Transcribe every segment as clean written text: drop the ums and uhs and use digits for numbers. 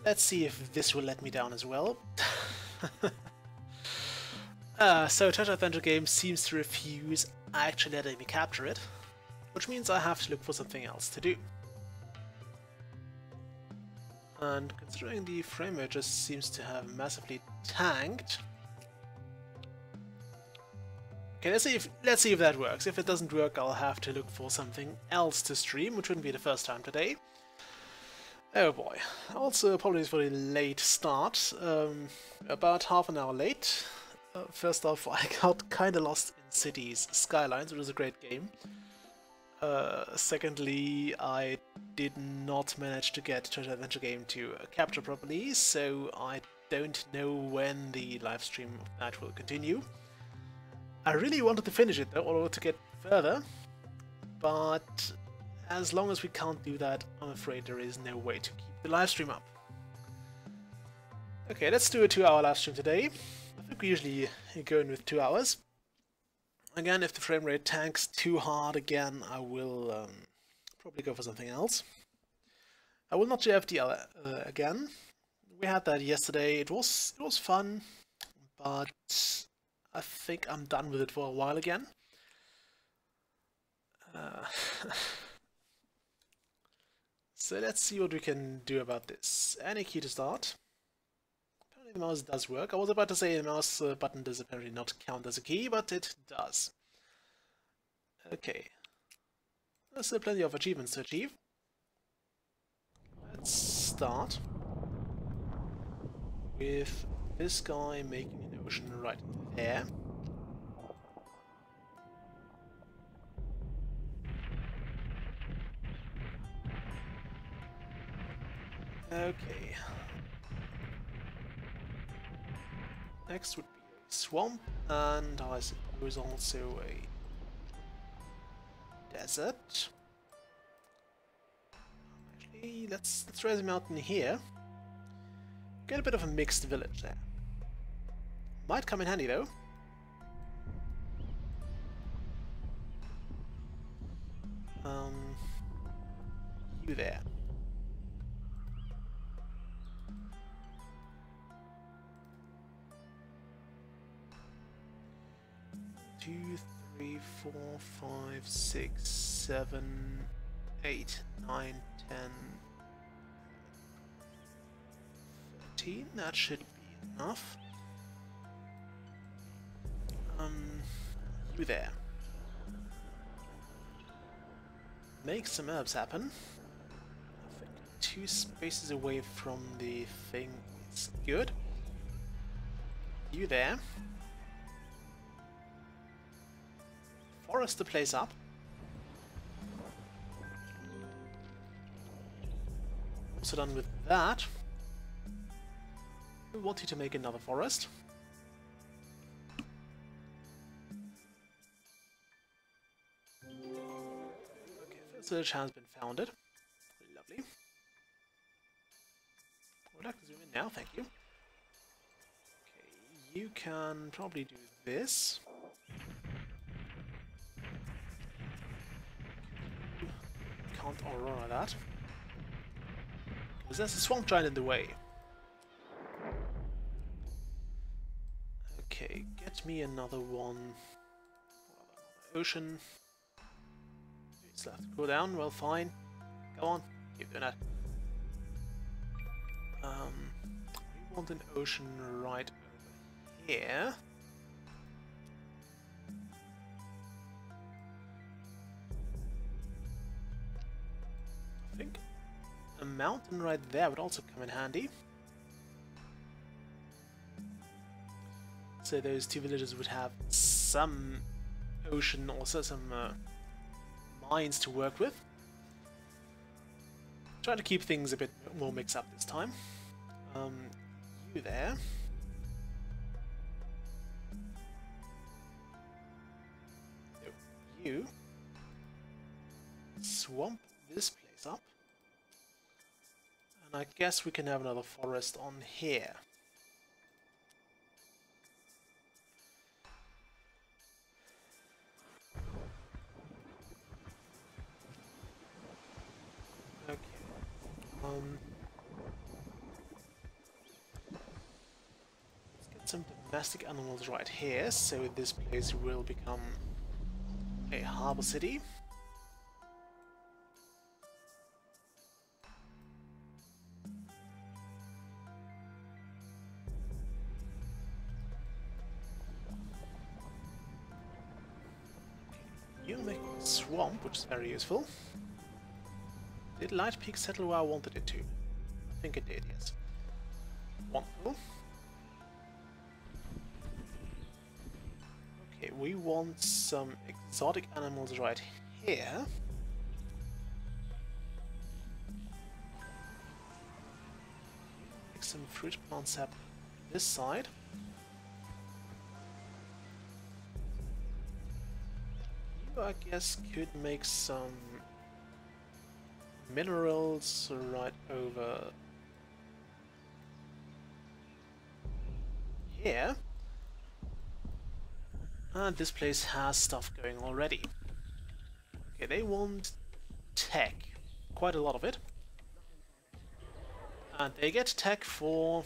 Let's see if this will let me down as well. So Treasure Adventure Game seems to refuse actually letting me capture it, which means I have to look for something else to do. And considering the frame rate just seems to have massively tanked. Okay, let's see if that works. If it doesn't work, I'll have to look for something else to stream, which wouldn't be the first time today. Oh boy. Also, apologies for the late start. About half an hour late. First off, I got kinda lost in Cities Skylines, which was a great game. Secondly, I did not manage to get Treasure Adventure Game to capture properly, so I don't know when the live stream of that will continue. I really wanted to finish it though, or to get further, but as long as we can't do that, I'm afraid there is no way to keep the live stream up. Okay, let's do a 2-hour live stream today. I think we usually go in with 2 hours. Again, if the frame rate tanks too hard again, I will probably go for something else. I will not JFD again. We had that yesterday. It was fun, but I think I'm done with it for a while again. So let's see what we can do about this. Any key to start. Apparently the mouse does work. I was about to say the mouse button does apparently not count as a key, but it does. Okay. There's still plenty of achievements to achieve. Let's start with this guy making an ocean right there. Okay. Next would be a swamp, and I suppose also a desert. Actually, let's raise a mountain here. Get a bit of a mixed village there. Might come in handy though. You there. 2, 3, 4, 5, 6, 7, 8, 9, 10, 13. That should be enough. You there. Make some herbs happen. I think 2 spaces away from the thing is good. You there. Forest the place up. Also done with that. I want you to make another forest. Okay, first village has been founded. Lovely. I would like to zoom in now, thank you. Okay, you can probably do this. Can't Aurora that. Because there's a swamp giant in the way. Okay, get me another one. Ocean. It's left to go down, well fine. Go on, keep doing that. We want an ocean right over here. I think a mountain right there would also come in handy. So those 2 villages would have some ocean, also some mines to work with. Try to keep things a bit more mixed up this time. You there. No, you. Swamp this place up. And I guess we can have another forest on here. Okay. domestic animals right here, so this place will become a harbor city. You make a swamp, which is very useful. Did Light Peak settle where I wanted it to? I think it did, yes. Wonderful. Okay, we want some exotic animals right here. Make some fruit plants up this side. You, I guess, could make some minerals right over here. And this place has stuff going already. Okay, they want tech. Quite a lot of it. And they get tech for...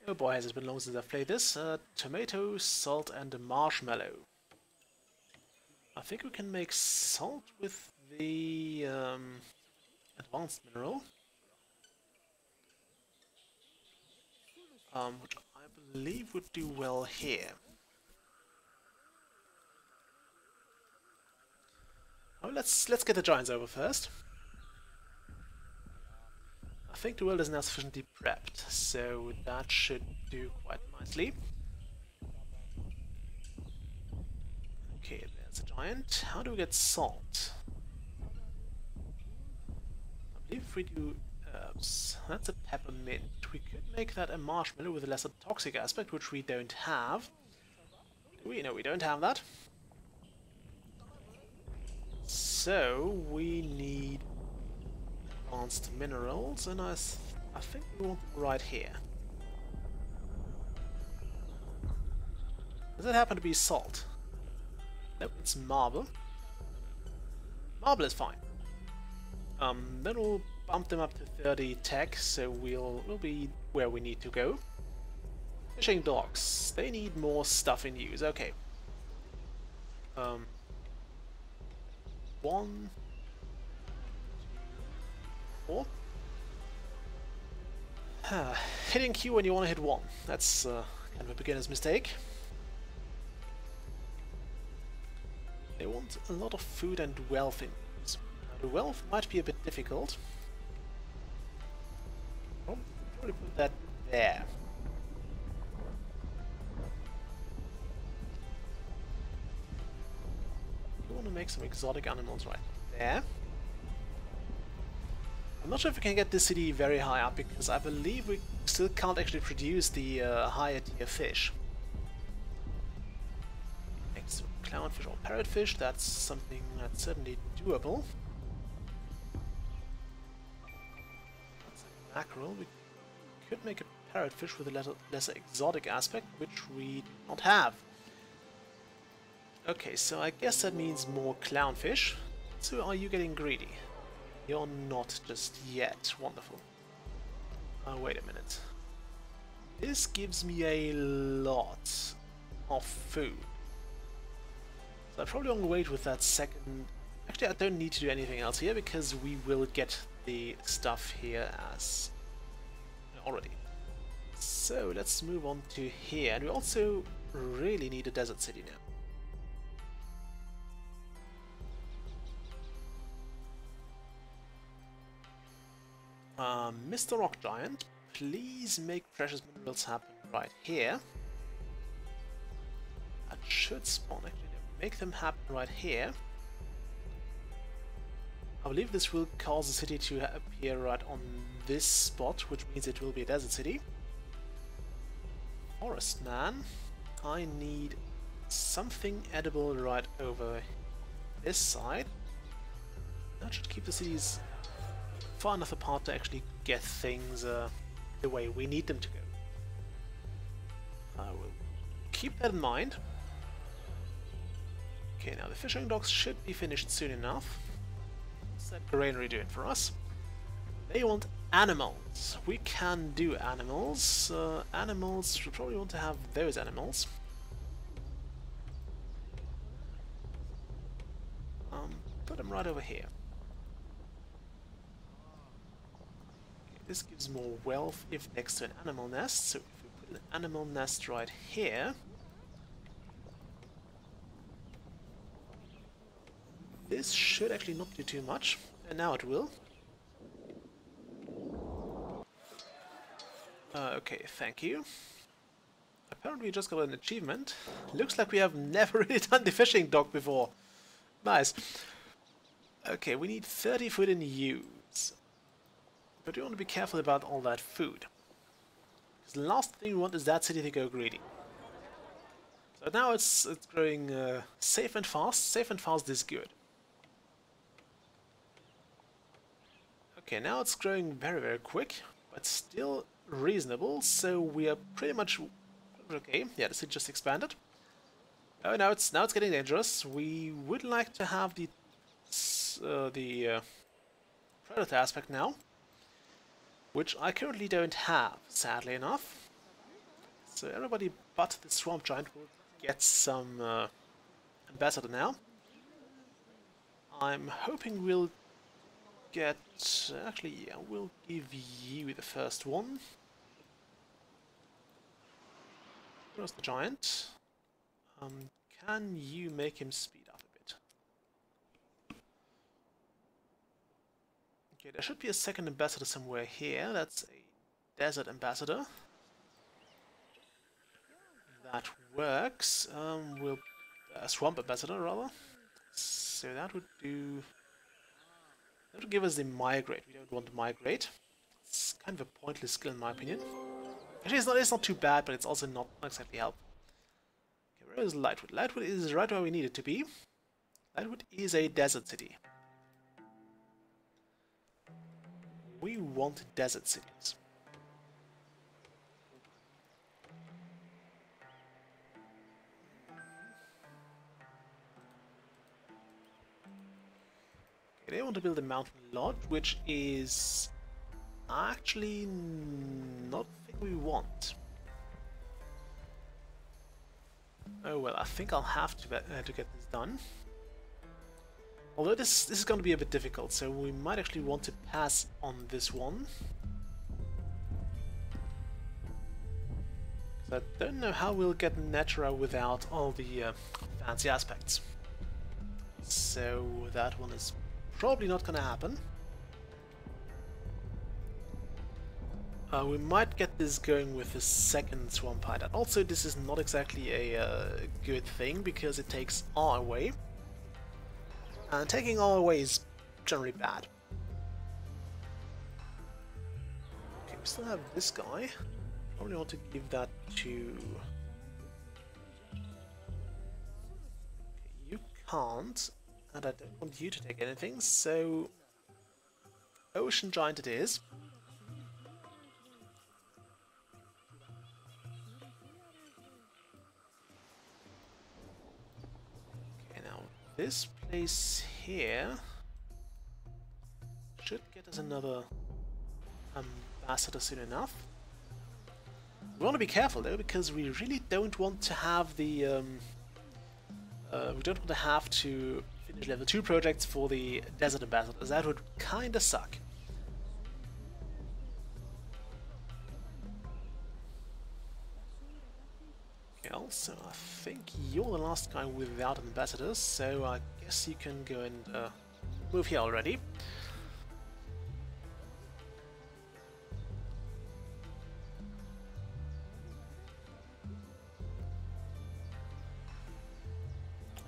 Oh boy, has it been long since I've played this. Tomato, salt and a marshmallow. I think we can make salt with the advanced mineral. Which I believe would do well here. Oh, let's get the giants over first. I think the world is now sufficiently prepped, so that should do quite nicely. Okay, there's a giant. How do we get salt? I believe if we do herbs, that's a peppermint. We could make that a marshmallow with a lesser toxic aspect, which we don't have. Do we? No, we don't have that. So we need advanced minerals, and I think we want them right here. Does it happen to be salt? Nope, it's marble. Marble is fine. Then we'll bump them up to 30 tech, so we'll be where we need to go. Fishing docks. They need more stuff in use. Okay. 1, 4. Hitting Q when you want to hit 1. That's kind of a beginner's mistake. They want a lot of food and wealth in use. The wealth might be a bit difficult. I'll probably put that there. We want to make some exotic animals right there. I'm not sure if we can get this city very high up, because I believe we still can't actually produce the higher tier fish. Next to clownfish or parrotfish, that's something that's certainly doable. That's a mackerel. We could make a parrotfish with a lesser exotic aspect, which we do not have. Okay, so I guess that means more clownfish. So are you getting greedy? You're not just yet. Wonderful. Wait a minute. This gives me a lot of food. So I probably won't wait with that second... Actually, I don't need to do anything else here, because we will get the stuff here as already. So let's move on to here. And we also really need a desert city now. Mr. Rock Giant, please make precious minerals happen right here. That should spawn, actually. Make them happen right here. I believe this will cause the city to appear right on this spot, which means it will be a desert city. Forest Man, I need something edible right over this side. That should keep the cities far enough apart to actually get things the way we need them to go. I will keep that in mind. Okay, now the fishing docks should be finished soon enough. What's that granary doing for us? They want animals. We can do animals. Animals, we probably want to have those animals. Put them right over here. Okay, this gives more wealth if next to an animal nest. So if we put an animal nest right here, this should actually not do too much, and now it will. Okay, thank you. Apparently we just got an achievement. Looks like we have never really done the fishing dock before. Nice. Okay, we need 30 food in use. But we want to be careful about all that food. Because the last thing we want is that city to go greedy. So now it's growing safe and fast. Safe and fast is good. Okay, now it's growing very, very quick, but still reasonable, so we are pretty much okay. Yeah, the city just expanded. Oh, now it's getting dangerous. We would like to have the predator aspect now, which I currently don't have, sadly enough. So everybody but the swamp giant will get some ambassador now. I'm hoping we'll get... actually, yeah, we'll give you the first one. Where's the giant? Can you make him speed up a bit? Okay, there should be a second ambassador somewhere here. That's a desert ambassador. That works. We'll... a swamp ambassador, rather. So that would do... that would give us the migrate. We don't want to migrate. It's kind of a pointless skill in my opinion. Actually, it's not too bad, but it's also not exactly helpful. Okay, where is Lightwood? Lightwood is right where we need it to be. Lightwood is a desert city. We want desert cities. Okay, they want to build a mountain lodge, which is actually not the thing we want. Oh well, I think I'll have to get this done. Although this is going to be a bit difficult, so we might actually want to pass on this one. I don't know how we'll get Natura without all the fancy aspects. So that one is probably not going to happen. We might get this going with the second swamp hideout. Also, this is not exactly a good thing because it takes R away. And taking R away is generally bad. Okay, we still have this guy. Probably want to give that to... okay, you can't, and I don't want you to take anything, so... Ocean Giant it is. This place here should get us another ambassador soon enough. We want to be careful though, because we really don't want to have the we don't want to have to finish level 2 projects for the desert ambassadors. That would kinda suck. Also, I think you're the last guy without an ambassador, so I guess you can go and move here already.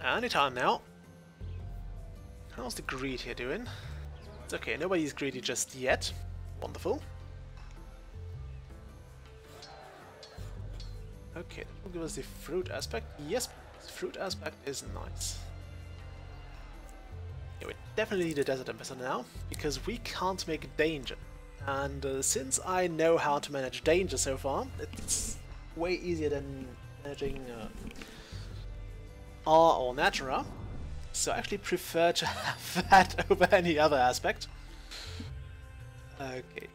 Anytime now. How's the greed here doing? It's okay, nobody's greedy just yet. Wonderful. Okay, that will give us the fruit aspect. Yes, fruit aspect is nice. Yeah, we definitely need a desert ambassador now, because we can't make danger. And since I know how to manage danger so far, it's way easier than managing R or Natura. So I actually prefer to have that over any other aspect. Okay,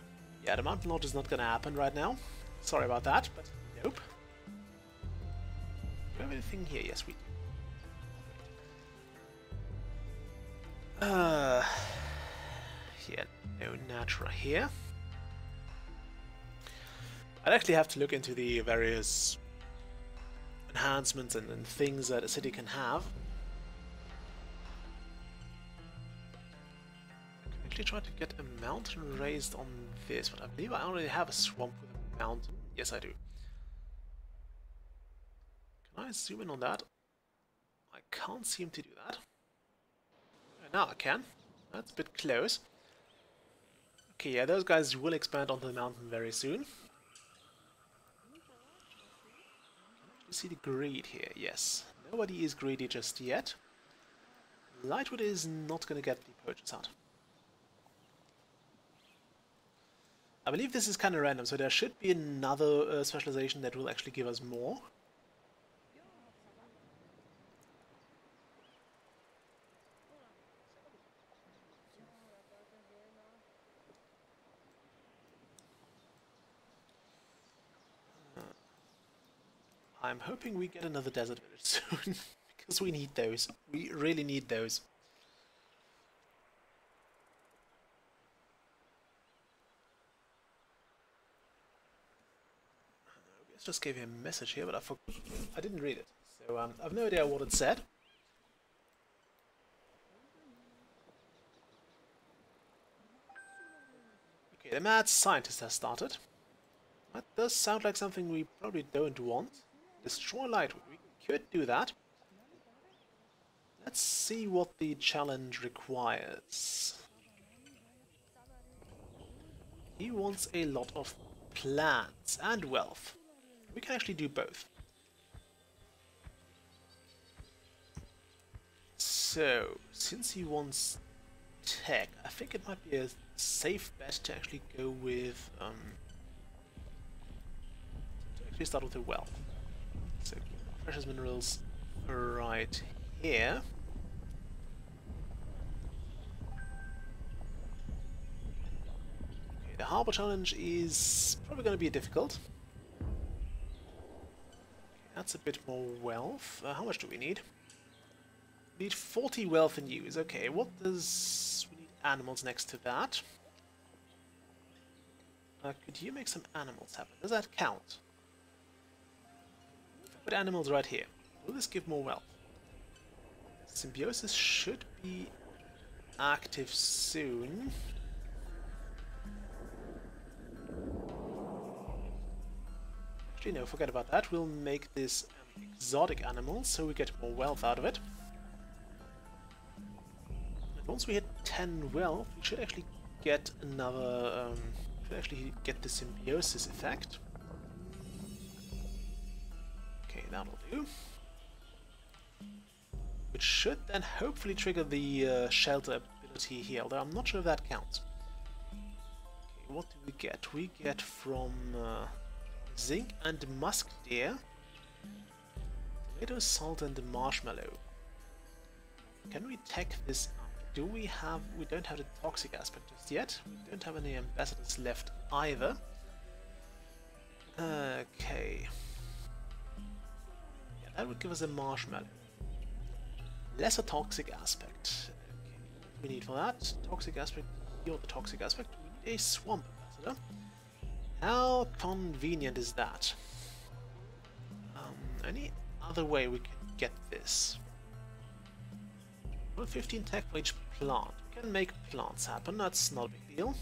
Yeah, the mountain lodge is not gonna happen right now. Sorry about that, but nope. Do we have anything here? Yes, we do. Yeah, no Natra here. I'd actually have to look into the various enhancements and things that a city can have. I can actually try to get a mountain raised on this, but I believe I already have a swamp with a mountain. Yes, I do. Can I zoom in on that? I can't seem to do that. Now I can. That's a bit close. Okay, yeah, those guys will expand onto the mountain very soon. You see the greed here, yes. Nobody is greedy just yet. Lightwood is not going to get the purchase out. I believe this is kind of random, so there should be another specialization that will actually give us more. I'm hoping we get another desert village soon, because we need those. We really need those. I just gave you a message here, but I didn't read it, so I have no idea what it said. Okay, the mad scientist has started. That does sound like something we probably don't want. Destroy Lightwood. We could do that. Let's see what the challenge requires. He wants a lot of plants and wealth. We can actually do both. So, since he wants tech, I think it might be a safe bet to actually go with start with the wealth. So precious minerals right here. Okay, the harbor challenge is probably going to be difficult. Okay, that's a bit more wealth. How much do we need? We need 40 wealth in use. Okay, what does... we need animals next to that. Could you make some animals happen? Does that count? Put animals right here. Will this give more wealth? Symbiosis should be active soon. Actually, no, forget about that. We'll make this an exotic animal so we get more wealth out of it. And once we hit 10 wealth, we should actually get another... should actually get the symbiosis effect. Okay, that'll do. Which should then hopefully trigger the shelter ability here, although I'm not sure if that counts. Okay, what do we get? We get from zinc and musk deer, tomato, salt and marshmallow. Can we tech this out? Do we have... we don't have the toxic aspect just yet. We don't have any ambassadors left either. Okay. That would give us a marshmallow. Lesser toxic aspect. Okay. What do we need for that? Toxic aspect. You're the toxic aspect. We need a swamp ambassador. How convenient is that? Any other way we can get this? Well, 15 tech for each plant. We can make plants happen. That's not a big deal.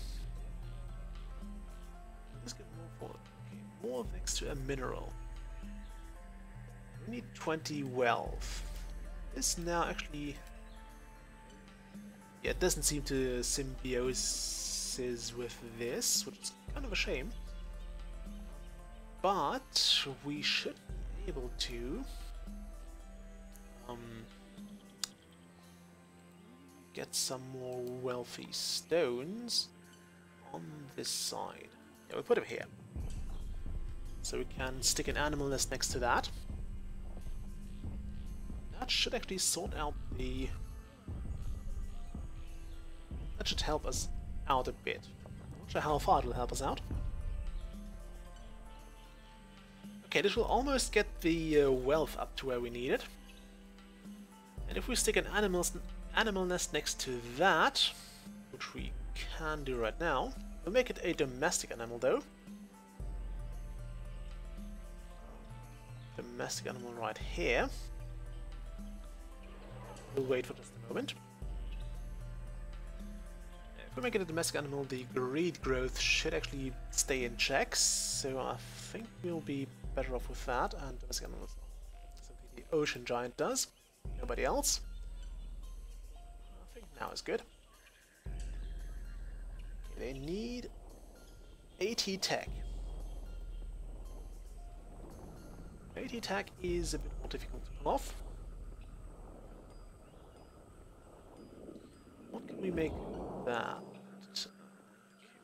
Let's get more for it. Okay, more next to a mineral. We need 20 wealth. This now actually... yeah, it doesn't seem to symbiosis with this, which is kind of a shame. But we should be able to get some more wealthy stones on this side. Yeah, we'll put them here. So we can stick an animal nest next to that. That should actually sort out the... that should help us out a bit. Not sure how far it will help us out. Okay, this will almost get the wealth up to where we need it. And if we stick an animal nest next to that, which we can do right now, we'll make it a domestic animal though. Domestic animal right here. We'll wait for just a moment. If we make it a domestic animal, the greed growth should actually stay in check, so I think we'll be better off with that. And domestic animals, something the ocean giant does, nobody else. I think now is good. Okay, they need 80 tech. 80 tech is a bit more difficult to pull off. What can we make that?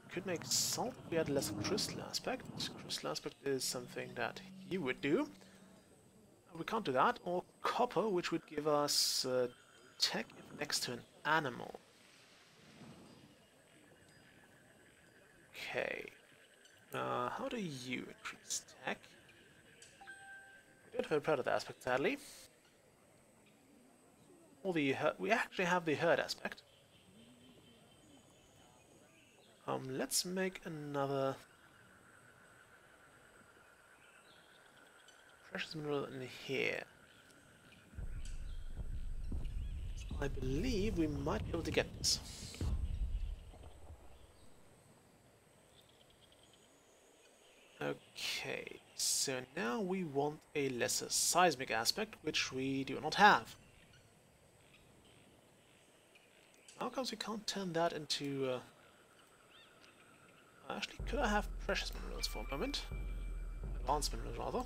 We could make salt. We had less crystal aspect. Crystal aspect is something that you would do. We can't do that. Or copper, which would give us tech if next to an animal. Okay. How do you increase tech? We don't have a predator aspect, sadly. Or the we actually have the herd aspect. Let's make another precious mineral in here. I believe we might be able to get this. Okay, so now we want a lesser seismic aspect, which we do not have. How comes we can't turn that into... Actually, could I have precious minerals for a moment? Advanced minerals, rather.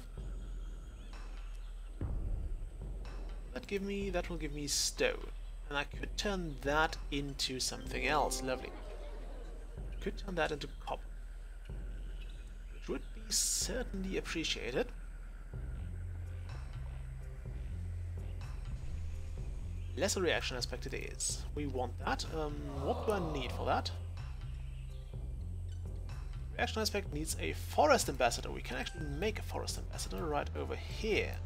That will give me stone. And I could turn that into something else. Lovely. Could turn that into copper. Which would be certainly appreciated. Lesser reaction aspect it is. We want that. What do I need for that? Reaction aspect needs a forest ambassador. We can actually make a forest ambassador right over here.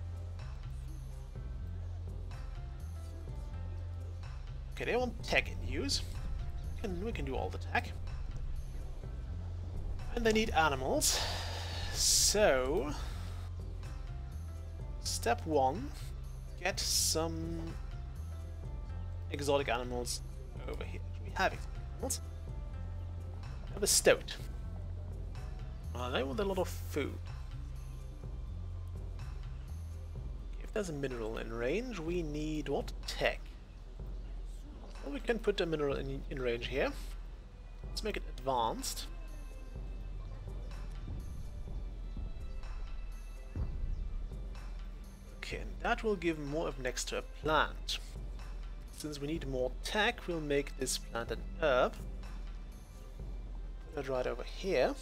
Okay, they want tech in use. We can do all the tech. And they need animals. So, step 1, get some exotic animals over here. We have exotic animals. We have a stoat. They want a lot of food. If there's a mineral in range, we need what? Tech. Well, we can put a mineral in range here. Let's make it advanced. Okay, and that will give more of next to a plant. Since we need more tech, we'll make this plant an herb. Put it right over here.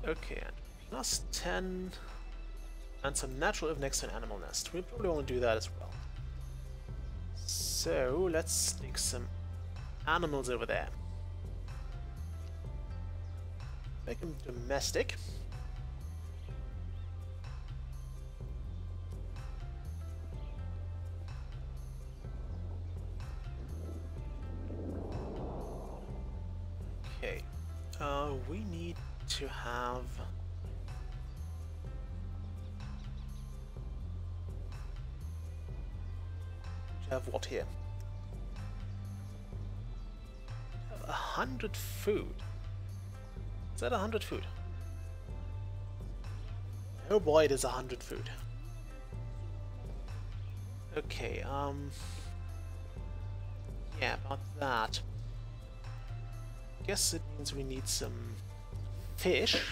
Okay, and plus 10 and some natural if next to an animal nest. We'll probably want to do that as well. So let's stick some animals over there. Make them domestic. Okay, we need to have what here? 100 food. Is that 100 food? Oh boy, it is 100 food. Okay, yeah, about that. Guess it means we need some fish.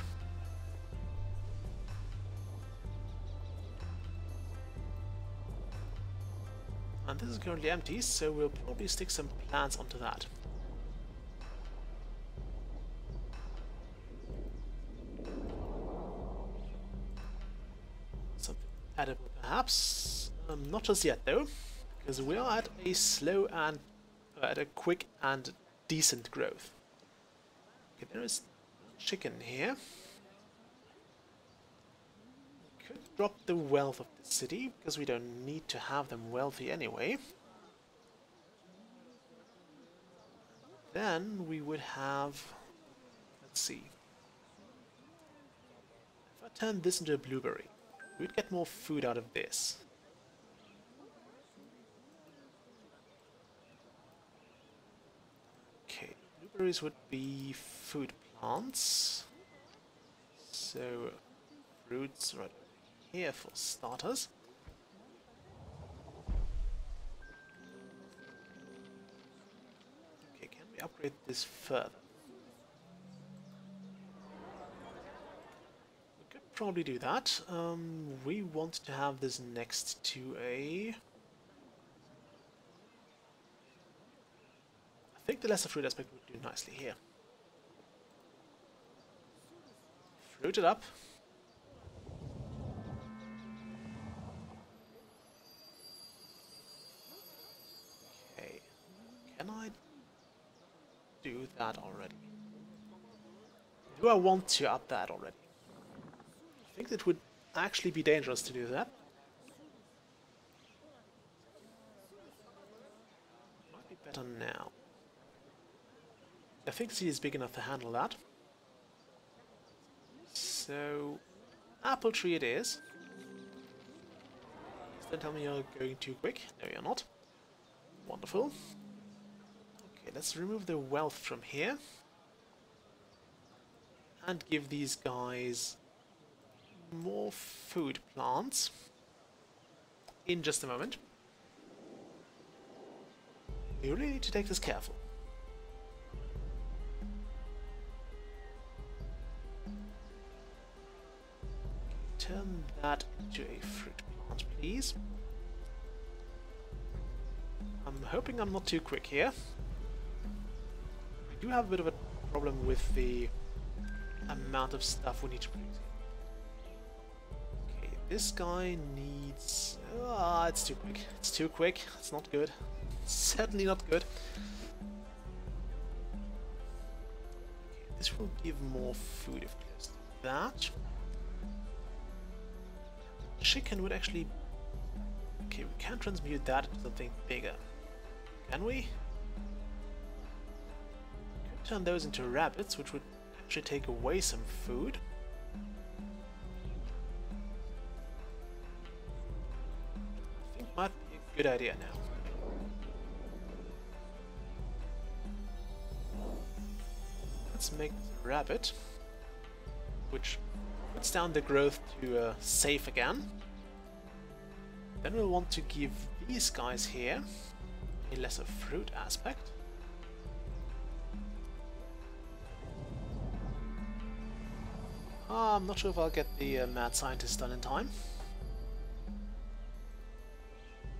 And this is currently empty, so we'll probably stick some plants onto that. Something edible, perhaps. Not just yet though, because we are at a slow and at a quick and decent growth. Okay, there is chicken here. Could drop the wealth of the city, because we don't need to have them wealthy anyway. Then we would have, let's see, if I turn this into a blueberry, we'd get more food out of this. Okay, blueberries would be food plants, so fruits right here for starters. Okay, can we upgrade this further? We could probably do that. We want to have this next to a... I think the lesser fruit aspect would do nicely here. Fruit it up. Okay, can I do that already? Do I want to up that already? I think it would actually be dangerous to do that. Might be better now. I think C is big enough to handle that. So, apple tree it is. Please don't tell me you're going too quick. No, you're not. Wonderful. Okay, let's remove the wealth from here. And give these guys more food plants. In just a moment. You really need to take this careful. Turn that into a fruit plant, please. I'm hoping I'm not too quick here. We do have a bit of a problem with the amount of stuff we need to produce. Okay, this guy needs... Ah, it's too quick. It's too quick. It's not good. It's certainly not good. Okay, this will give more food if we just do that. Chicken would actually... Okay, we can transmute that into something bigger. Can we? Could turn those into rabbits, which would actually take away some food. I think might be a good idea now. Let's make this a rabbit, which puts down the growth to safe again. Then we'll want to give these guys here a lesser fruit aspect. I'm not sure if I'll get the mad scientist done in time.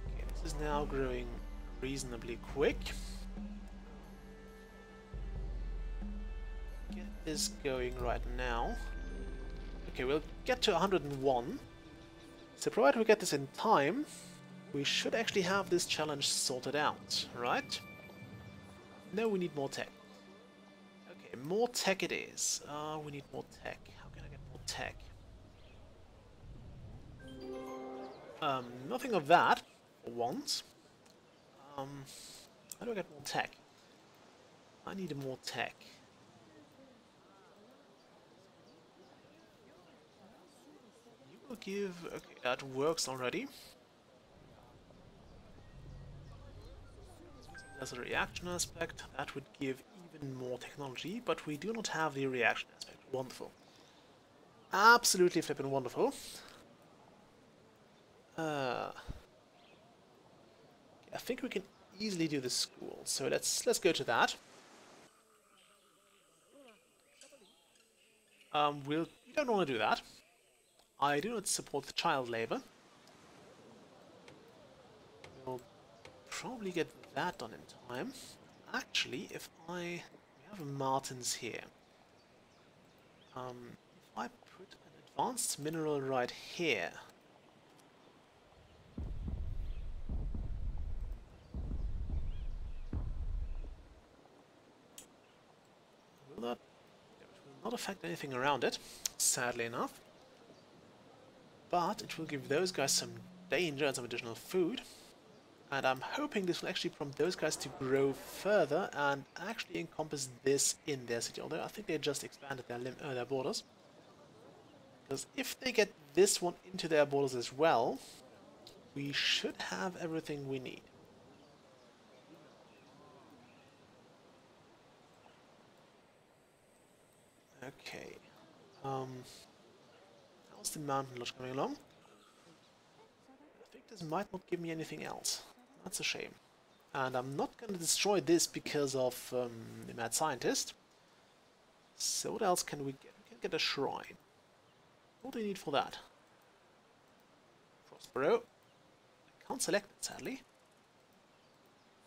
Okay, this is now growing reasonably quick. Get this going right now. Okay, we'll get to 101. So provided we get this in time, we should actually have this challenge sorted out, right? No, we need more tech. Okay, more tech it is. We need more tech. How can I get more tech? Nothing of that, for once. How do I get more tech? I need more tech. Give... okay, that works already. There's a reaction aspect, that would give even more technology, but we do not have the reaction aspect. Wonderful. Absolutely flippin' wonderful. I think we can easily do the school, so let's go to that. We don't want to do that. I do not support the child labor. We'll probably get that done in time. Actually, if we have Martins here. If I put an advanced mineral right here, not affect anything around it, sadly enough. But it will give those guys some danger and some additional food. And I'm hoping this will actually prompt those guys to grow further and actually encompass this in their city. Although I think they just expanded their borders. Because if they get this one into their borders as well, we should have everything we need. Okay. How's the mountain lodge coming along? I think this might not give me anything else. That's a shame. And I'm not going to destroy this because of the mad scientist. So what else can we get? We can get a shrine. What do we need for that? Prospero. I can't select it, sadly.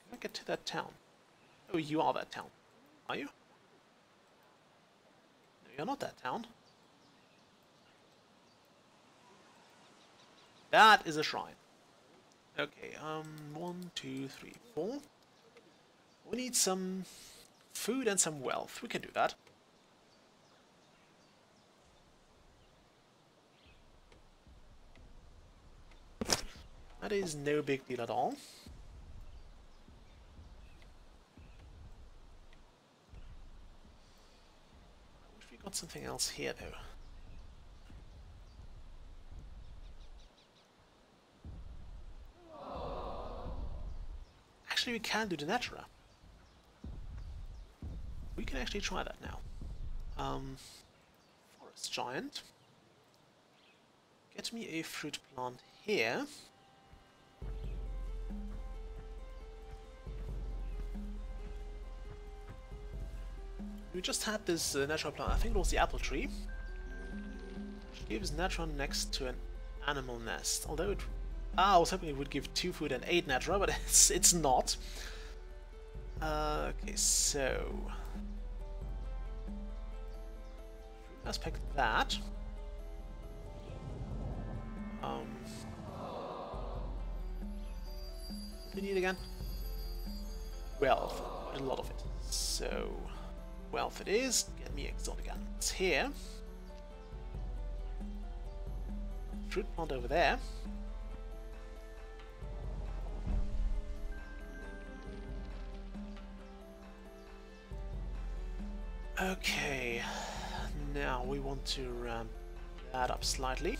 Can I get to that town? Oh, you are that town. Are you? No, you're not that town. That is a shrine. Okay, 1, 2, 3, 4. We need some food and some wealth. We can do that. That is no big deal at all. I wish we got something else here, though. Actually, we can do the Natura. We can actually try that now. Forest Giant. Get me a fruit plant here. We just had this natural plant, I think it was the apple tree, which gives natural next to an animal nest. Although it, I was hoping it would give 2 food and 8 natural, but it's not. Okay, so let's pick that. What do we need again? Wealth, a lot of it. So wealth it is. Get me exotic animals here. Fruit plant over there. Okay, now we want to ramp that up slightly.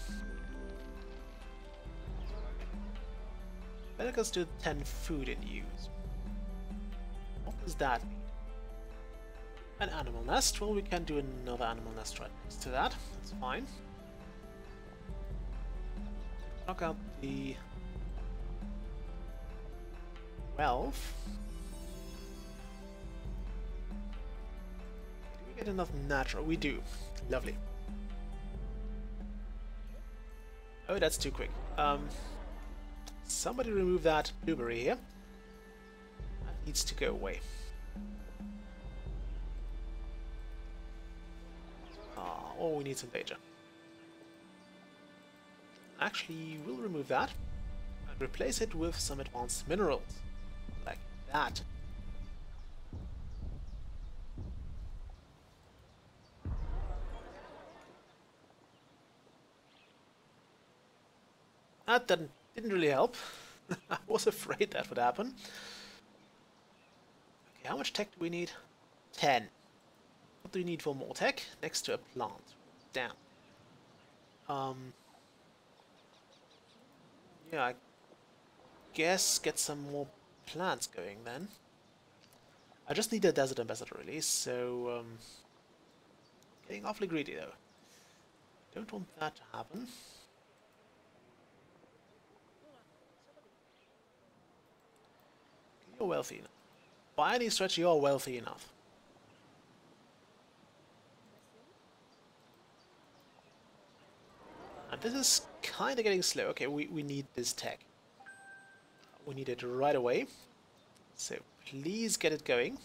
Better goes to 10 food in use. What does that mean? An animal nest. Well, we can do another animal nest right next to that. That's fine. Knock out the wealth. Do we get enough natural? We do. Lovely. Oh, that's too quick. Somebody remove that blueberry here. That needs to go away. Or we need some danger. Actually, we'll remove that and replace it with some advanced minerals. Like that. That didn't really help. I was afraid that would happen. Okay, how much tech do we need? 10. What do we need for more tech? Next to a plant. Damn. Yeah, I guess get some more plants going then. I just need a desert ambassador really, so getting awfully greedy though. Don't want that to happen. You're wealthy enough. By any stretch, you're wealthy enough. And this is kind of getting slow. Okay, we need this tech. We need it right away. So please get it going.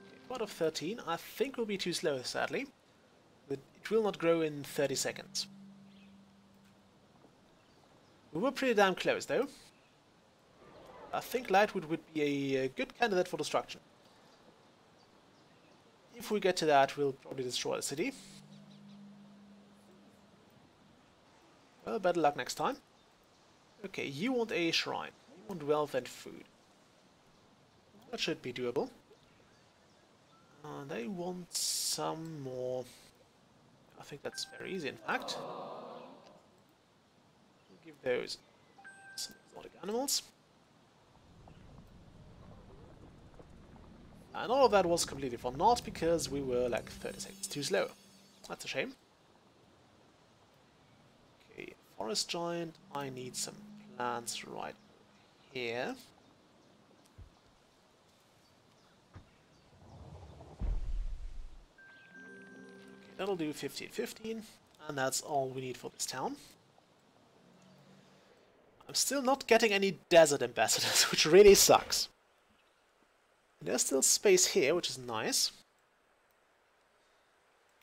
Okay, 4 out of 13. I think will be too slow, sadly. But it will not grow in 30 seconds. We were pretty damn close, though. I think Lightwood would be a good candidate for destruction. If we get to that, we'll probably destroy the city. Well, better luck next time. Okay, you want a shrine. You want wealth and food. That should be doable. They want some more. I think that's very easy, in fact. We'll give those some exotic animals. And all of that was completely for naught because we were like 30 seconds too slow. That's a shame. Okay, forest giant. I need some plants right here. Okay, that'll do 15-15, and that's all we need for this town. I'm still not getting any desert ambassadors, which really sucks. There's still space here, which is nice.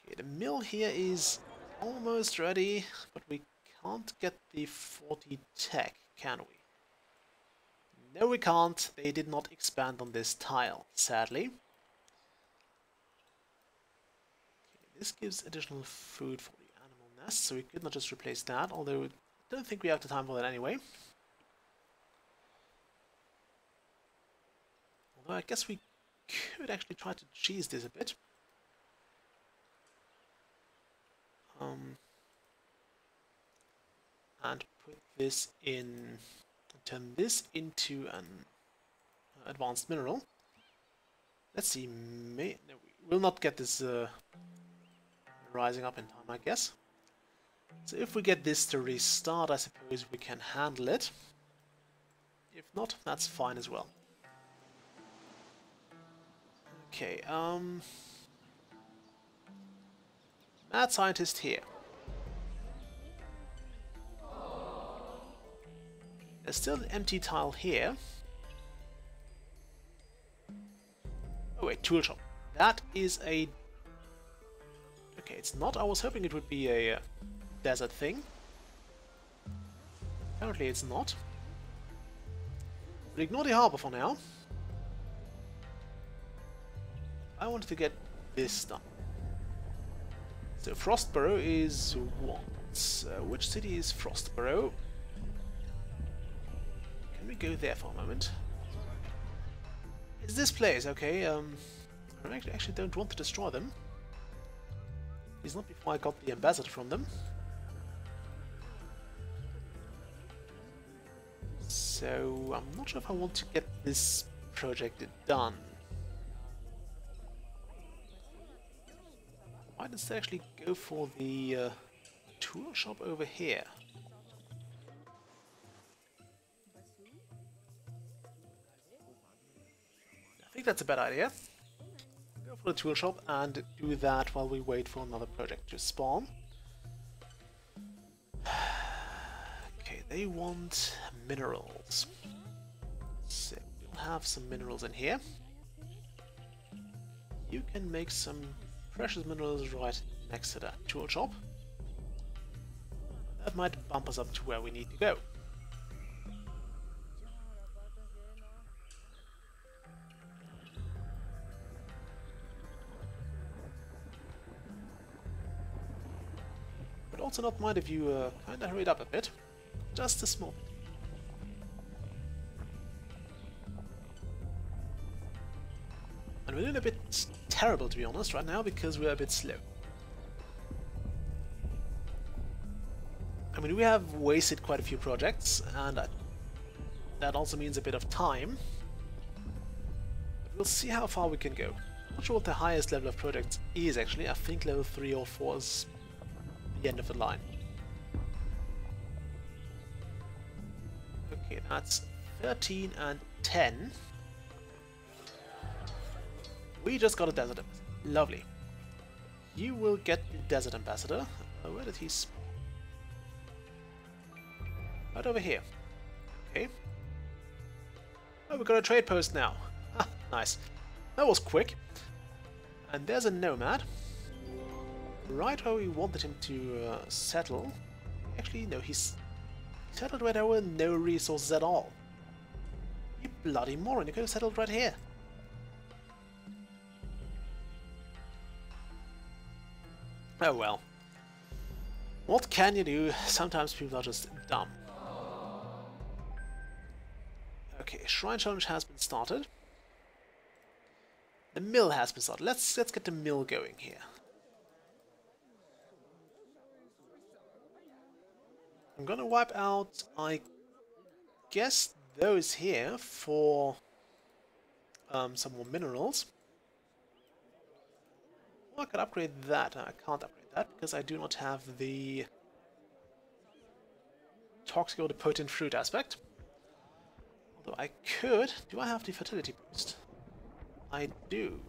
Okay, the mill here is almost ready, but we can't get the 40 tech, can we? No, we can't. They did not expand on this tile, sadly. Okay, this gives additional food for the animal nest, so we could not just replace that, although I don't think we have the time for that anyway. Although I guess we could actually try to cheese this a bit. And put this in, turn this into an advanced mineral. Let's see, no, we will not get this rising up in time, I guess. So if we get this to restart, I suppose we can handle it. If not, that's fine as well. Okay, mad scientist here. There's still an empty tile here. Oh wait, tool shop. That is a... Okay, it's not. I was hoping it would be a desert thing. Apparently it's not. We'll ignore the harbor for now. I wanted to get this done. So Frostborough is what? Which city is Frostborough? Can we go there for a moment? It's this place, okay. I actually don't want to destroy them. At least not before I got the ambassador from them. So I'm not sure if I want to get this project done. Why does it actually go for the tool shop over here? I think that's a bad idea. Go for the tool shop and do that while we wait for another project to spawn. Okay, they want minerals. So we'll have some minerals in here. You can make some precious minerals right next to that tool shop. That might bump us up to where we need to go. Would also not mind if you kinda hurried up a bit. Just a small bit. And we're doing a bit terrible, to be honest, right now, because we're a bit slow. I mean, we have wasted quite a few projects, and that also means a bit of time. But we'll see how far we can go. I'm not sure what the highest level of projects is, actually. I think level 3 or 4 is the end of the line. Okay, that's 13 and 10. We just got a desert ambassador. Lovely. You will get the desert ambassador. Where did he spawn? Right over here. Okay. Oh, we got a trade post now. Ah, nice. That was quick. And there's a nomad. Right where we wanted him to settle. Actually, no, he's settled where there were no resources at all. He bloody moron, you could have settled right here. Oh well. What can you do? Sometimes people are just dumb. Okay, Shrine Challenge has been started. The mill has been started. Let's get the mill going here. I'm gonna wipe out, I guess, those here for some more minerals. Well, I could upgrade that. I can't upgrade that because I do not have the toxic or the potent fruit aspect. Although I could. Do I have the fertility boost? I do.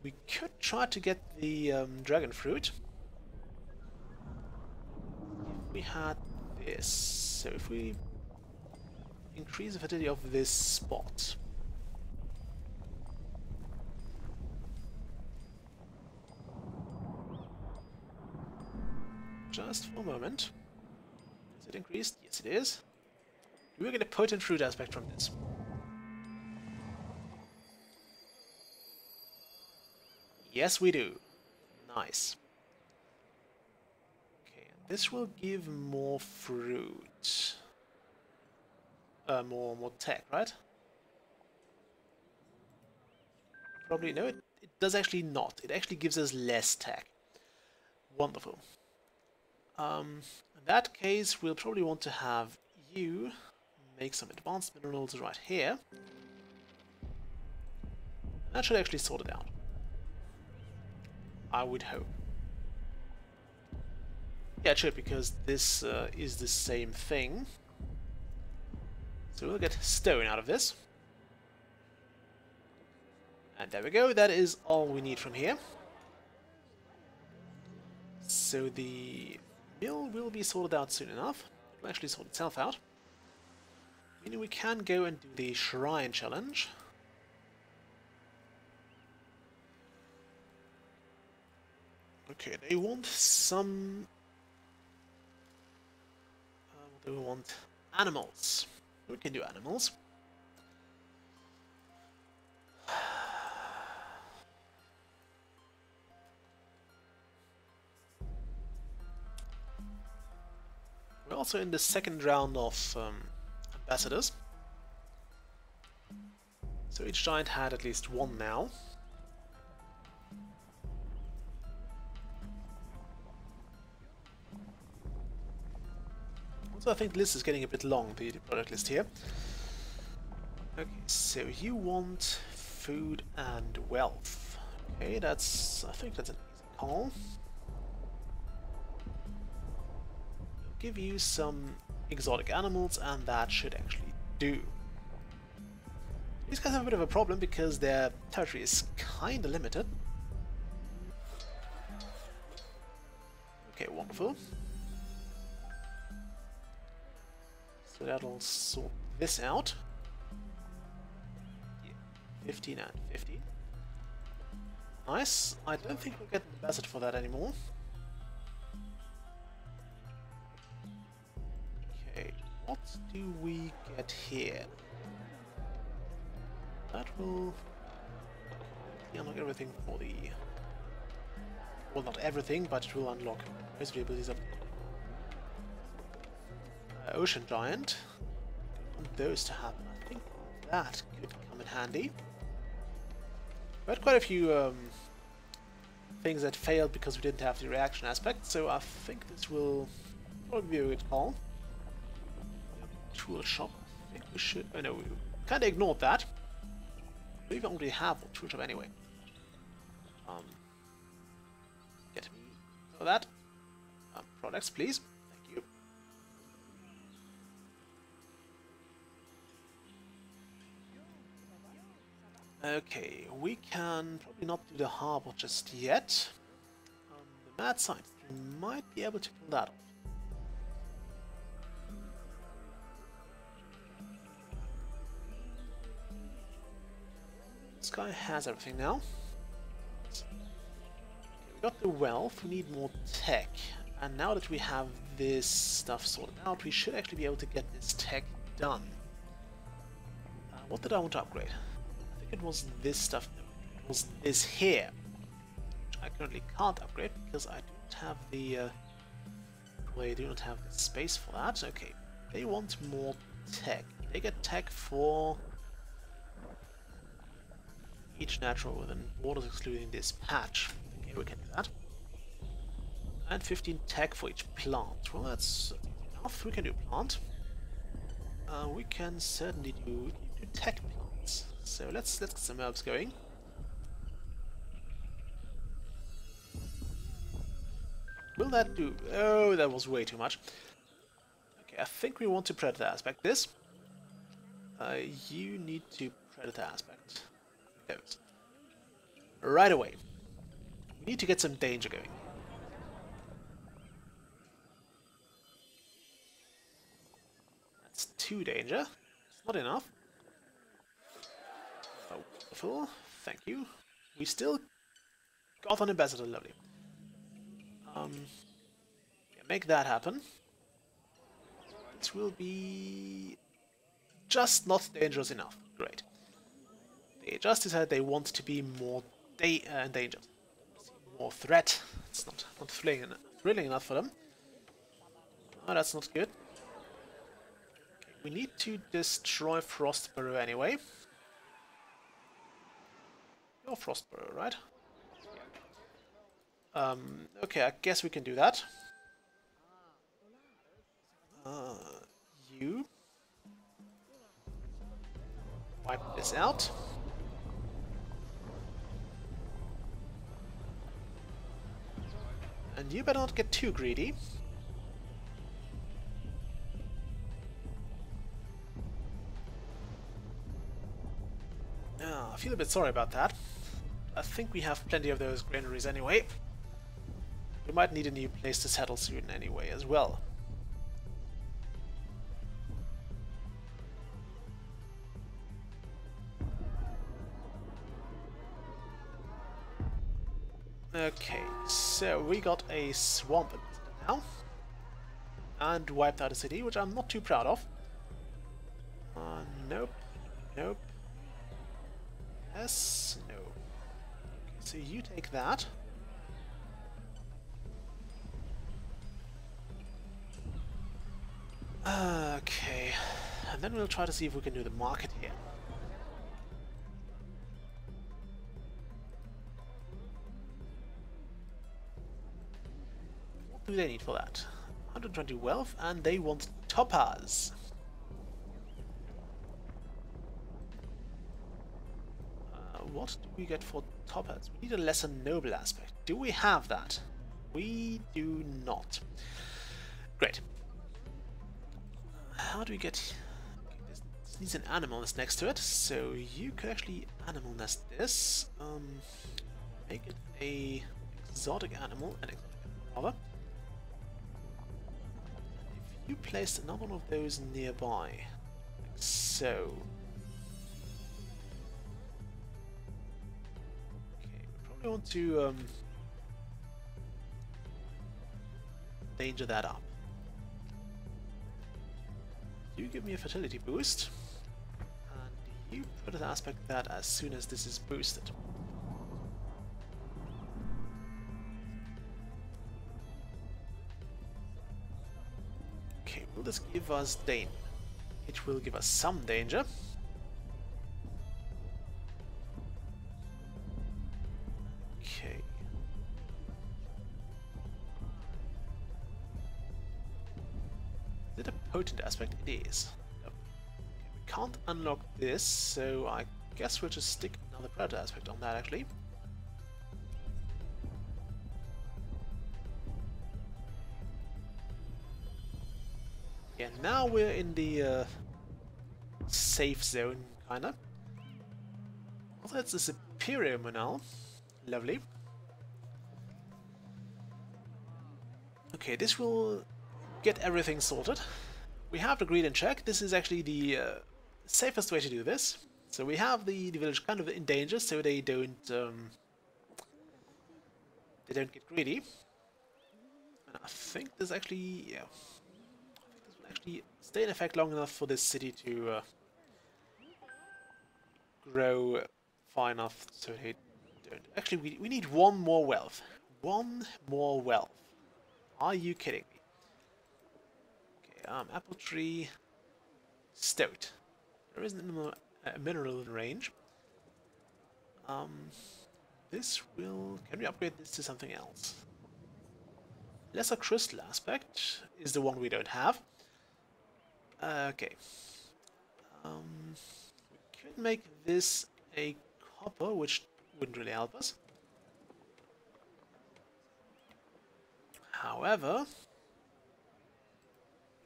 We could try to get the dragon fruit. If we had this. So if we increase the fertility of this spot. Just for a moment. Is it increased? Yes, it is. Do we get a potent fruit aspect from this? Yes, we do. Nice. Okay, and this will give more fruit. More tech, right? Probably no. It does actually not. It actually gives us less tech. Wonderful. In that case, we'll probably want to have you make some advanced minerals right here. That should actually sort it out. I would hope. Yeah, it should, because this is the same thing. So we'll get stone out of this. And there we go, that is all we need from here. So the mill will be sorted out soon enough. It will actually sort itself out. Meaning we can go and do the Shrine Challenge. Okay, they want some... they want animals. We can do animals. We're also in the second round of ambassadors. So each giant had at least one now. Also, I think the list is getting a bit long, the product list here. Okay, so you want food and wealth. Okay, I think that's an easy call. Give you some exotic animals, and that should actually do. These guys have a bit of a problem because their territory is kinda limited. Okay, wonderful. So that'll sort this out. Yeah, 15 and 15. Nice. I don't think we'll get an ambassador for that anymore. Okay, what do we get here? That will unlock everything for the... Well, not everything, but it will unlock most of the abilities of Ocean Giant. I want those to happen. I think that could come in handy. We had quite a few things that failed because we didn't have the reaction aspect, so I think this will probably be a good call. Tool shop. I think we should... Oh no, we kind of ignored that. We already have a tool shop anyway. Get me for that. Products, please. Thank you. Okay, we can probably not do the harbor just yet. The mad science, we might be able to pull that off. This guy has everything now. Okay, we got the wealth, we need more tech. And now that we have this stuff sorted out, we should actually be able to get this tech done. What did I want to upgrade? I think it was this stuff. No, it was this here, which I currently can't upgrade because I don't have the. Well, I do not have the space for that. Okay, they want more tech. They get tech for each natural within borders excluding this patch. Okay, we can do that. And 15 tech for each plant. Well, that's enough. We can do plant. We can certainly do tech plants. So let's get some herbs going. Will that do? Oh, that was way too much. Okay, I think we want to predator aspect this. You need to predator aspect those. Right away. We need to get some danger going. That's 2 danger. It's not enough. Oh, wonderful. Thank you. We still got an ambassador, lovely. Yeah, make that happen. This will be just not dangerous enough. Great. They just decided they want to be more endangered. More threat. It's not thrilling enough for them. Oh, that's not good. Okay, we need to destroy Frostborough anyway. You're Frostborough, right? Okay, I guess we can do that. You wipe this out. And you better not get too greedy. I feel a bit sorry about that. I think we have plenty of those granaries anyway. We might need a new place to settle soon anyway as well. Okay, so we got a swamp now. And wiped out a city, which I'm not too proud of. Nope. Nope. Yes, no. Okay, so you take that. Okay, and then we'll try to see if we can do the market here. What do they need for that? 120 wealth, and they want topaz. What do we get for topaz? We need a lesser noble aspect. Do we have that? We do not. Great. How do we get... Okay, this needs an animal nest next to it, so you could actually animal nest this. Make it a exotic animal, rather. If you placed another one of those nearby, like so. Okay, we probably want to danger that up. You give me a fertility boost, and you put an aspect that as soon as this is boosted. Okay, will this give us danger? It will give us some danger. Okay. Is it a potent aspect? It is. No. Okay, we can't unlock this, so I guess we'll just stick another predator aspect on that actually. Yeah, now we're in the safe zone, kinda. Oh, that's a superior now. Lovely. Okay, this will get everything sorted. We have the greed in check. This is actually the safest way to do this. So we have the village kind of in danger, so they don't get greedy. And I think this actually, yeah, I think this will actually stay in effect long enough for this city to grow far enough so they don't. Actually, we need one more wealth. One more wealth. Are you kidding me? Okay, apple tree, stoat. There isn't a mineral in range. This will... Can we upgrade this to something else? Lesser crystal aspect is the one we don't have. Okay. We could make this a copper, which wouldn't really help us. However,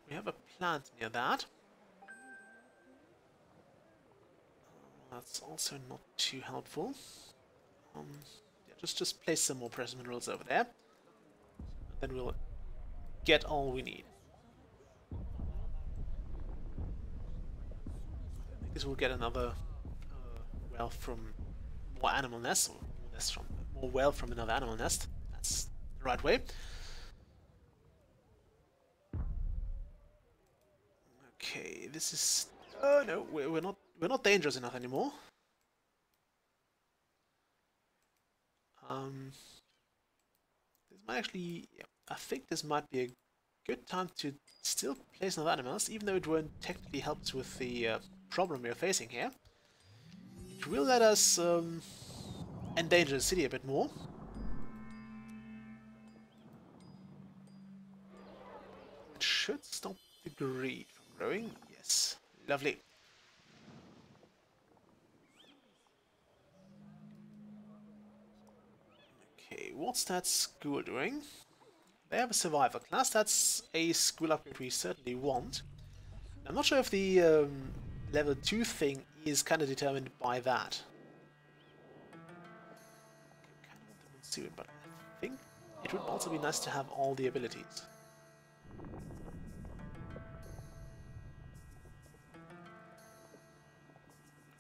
we have a plant near that. That's also not too helpful. Yeah, just place some more precious minerals over there. Then we'll get all we need. I guess we'll get another wealth from more animal nests, or more wealth from another animal nest. That's the right way. Okay, this is... Oh no, we're not dangerous enough anymore. This might actually... Yeah, I think this might be a good time to still place another animal nest, even though it won't technically help us with the problem we're facing here. It will let us endanger the city a bit more. It should stop the greed from growing. Yes, lovely. Okay, what's that school doing? They have a survivor class. That's a school upgrade we certainly want. I'm not sure if the level 2 thing is kind of determined by that. Okay, kind of want the monsoon, but I think it would also be nice to have all the abilities.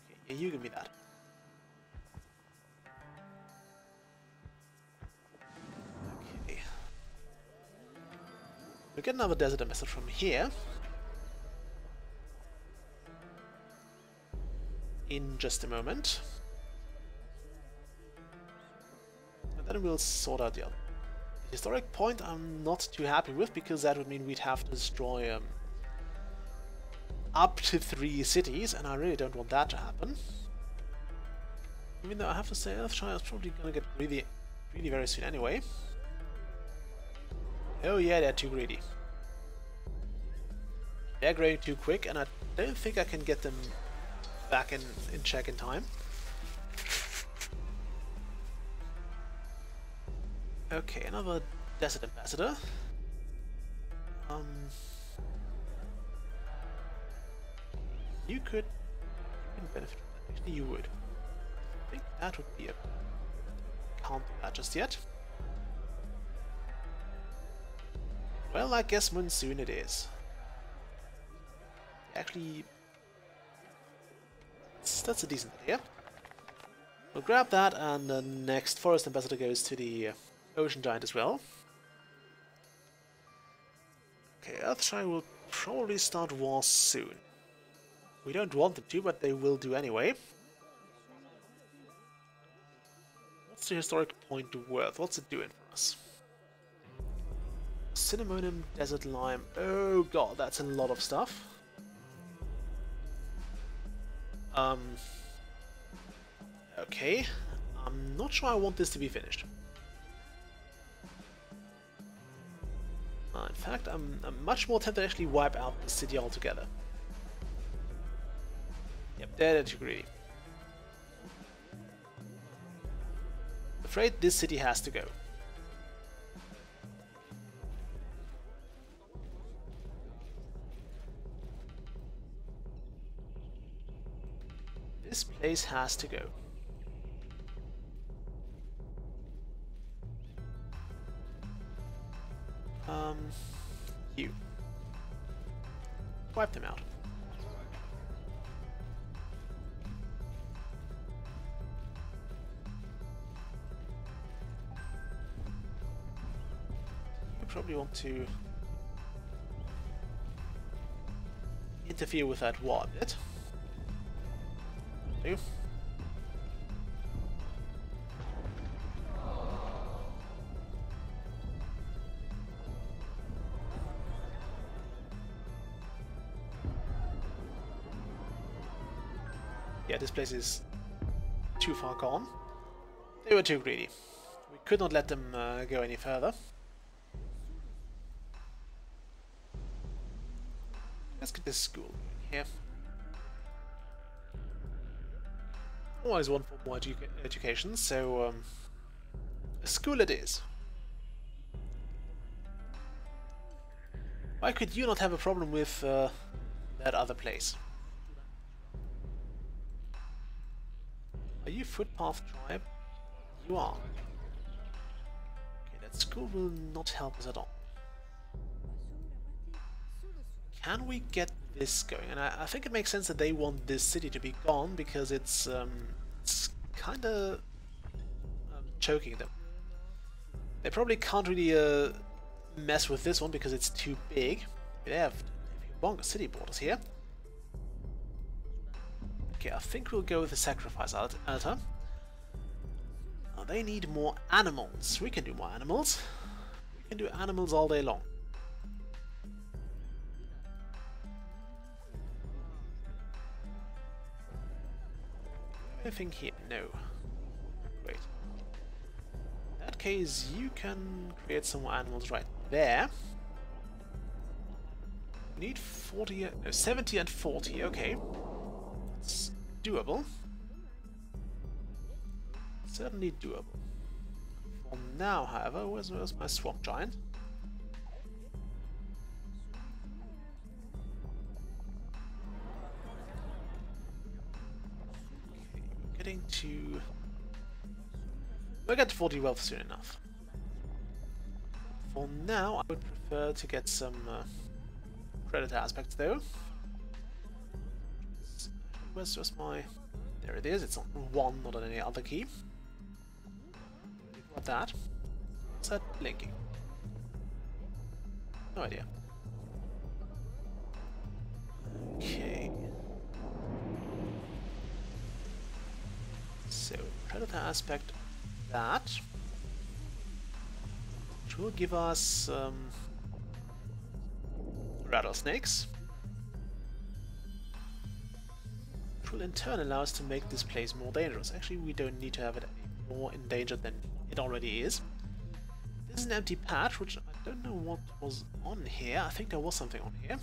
Okay, yeah, you give me that. Okay. We'll get another desert ambassador from here. In just a moment. And then we'll sort out the other. The historic point I'm not too happy with, because that would mean we'd have to destroy up to 3 cities, and I really don't want that to happen. Even though I have to say Earthshire is probably gonna get really very soon anyway. Oh yeah, they're too greedy. They're growing too quick, and I don't think I can get them back in check in time. Okay, another desert ambassador. You could benefit from that. Actually, you would. I think that would be a... Can't do that just yet. Well, I guess monsoon it is. Actually, that's a decent idea. We'll grab that, and the next forest ambassador goes to the ocean giant as well. Okay, Earthshire will probably start wars soon. We don't want them to, but they will do anyway. What's the historic point worth? What's it doing for us? Cinnamonium, desert lime. Oh god, that's a lot of stuff. Okay. I'm not sure I want this to be finished. In fact, I'm much more tempted to actually wipe out the city altogether. Yep, they're too greedy. I'm afraid this city has to go. This place has to go. You. Wipe them out. You probably want to interfere with that war a bit. Do. Yeah, this place is too far gone. They were too greedy. We could not let them go any further. Let's get this school here. Always want for more education, so a school it is. Why could you not have a problem with that other place? Are you footpath tribe? You are. Okay, that school will not help us at all. Can we get this going? And I think it makes sense that they want this city to be gone because it's kind of choking them. They probably can't really mess with this one because it's too big. They have humongous city borders here. Okay, I think we'll go with the sacrifice altar. Oh, they need more animals. We can do more animals. We can do animals all day long. Anything here? No. Great. In that case, you can create some more animals right there. We need 40, no, 70 and 40. Okay, it's doable. Certainly doable. For now, however, where's my swamp giant? Getting to... We'll get to 40 wealth soon enough. For now, I would prefer to get some predator aspects though. Where's just my... There it is, it's on 1, not on any other key. What that? What's that blinking? No idea. Okay. So, predator aspect that, which will give us rattlesnakes, which will in turn allow us to make this place more dangerous. Actually, we don't need to have it any more in danger than it already is. This is an empty patch, which I don't know what was on here. I think there was something on here.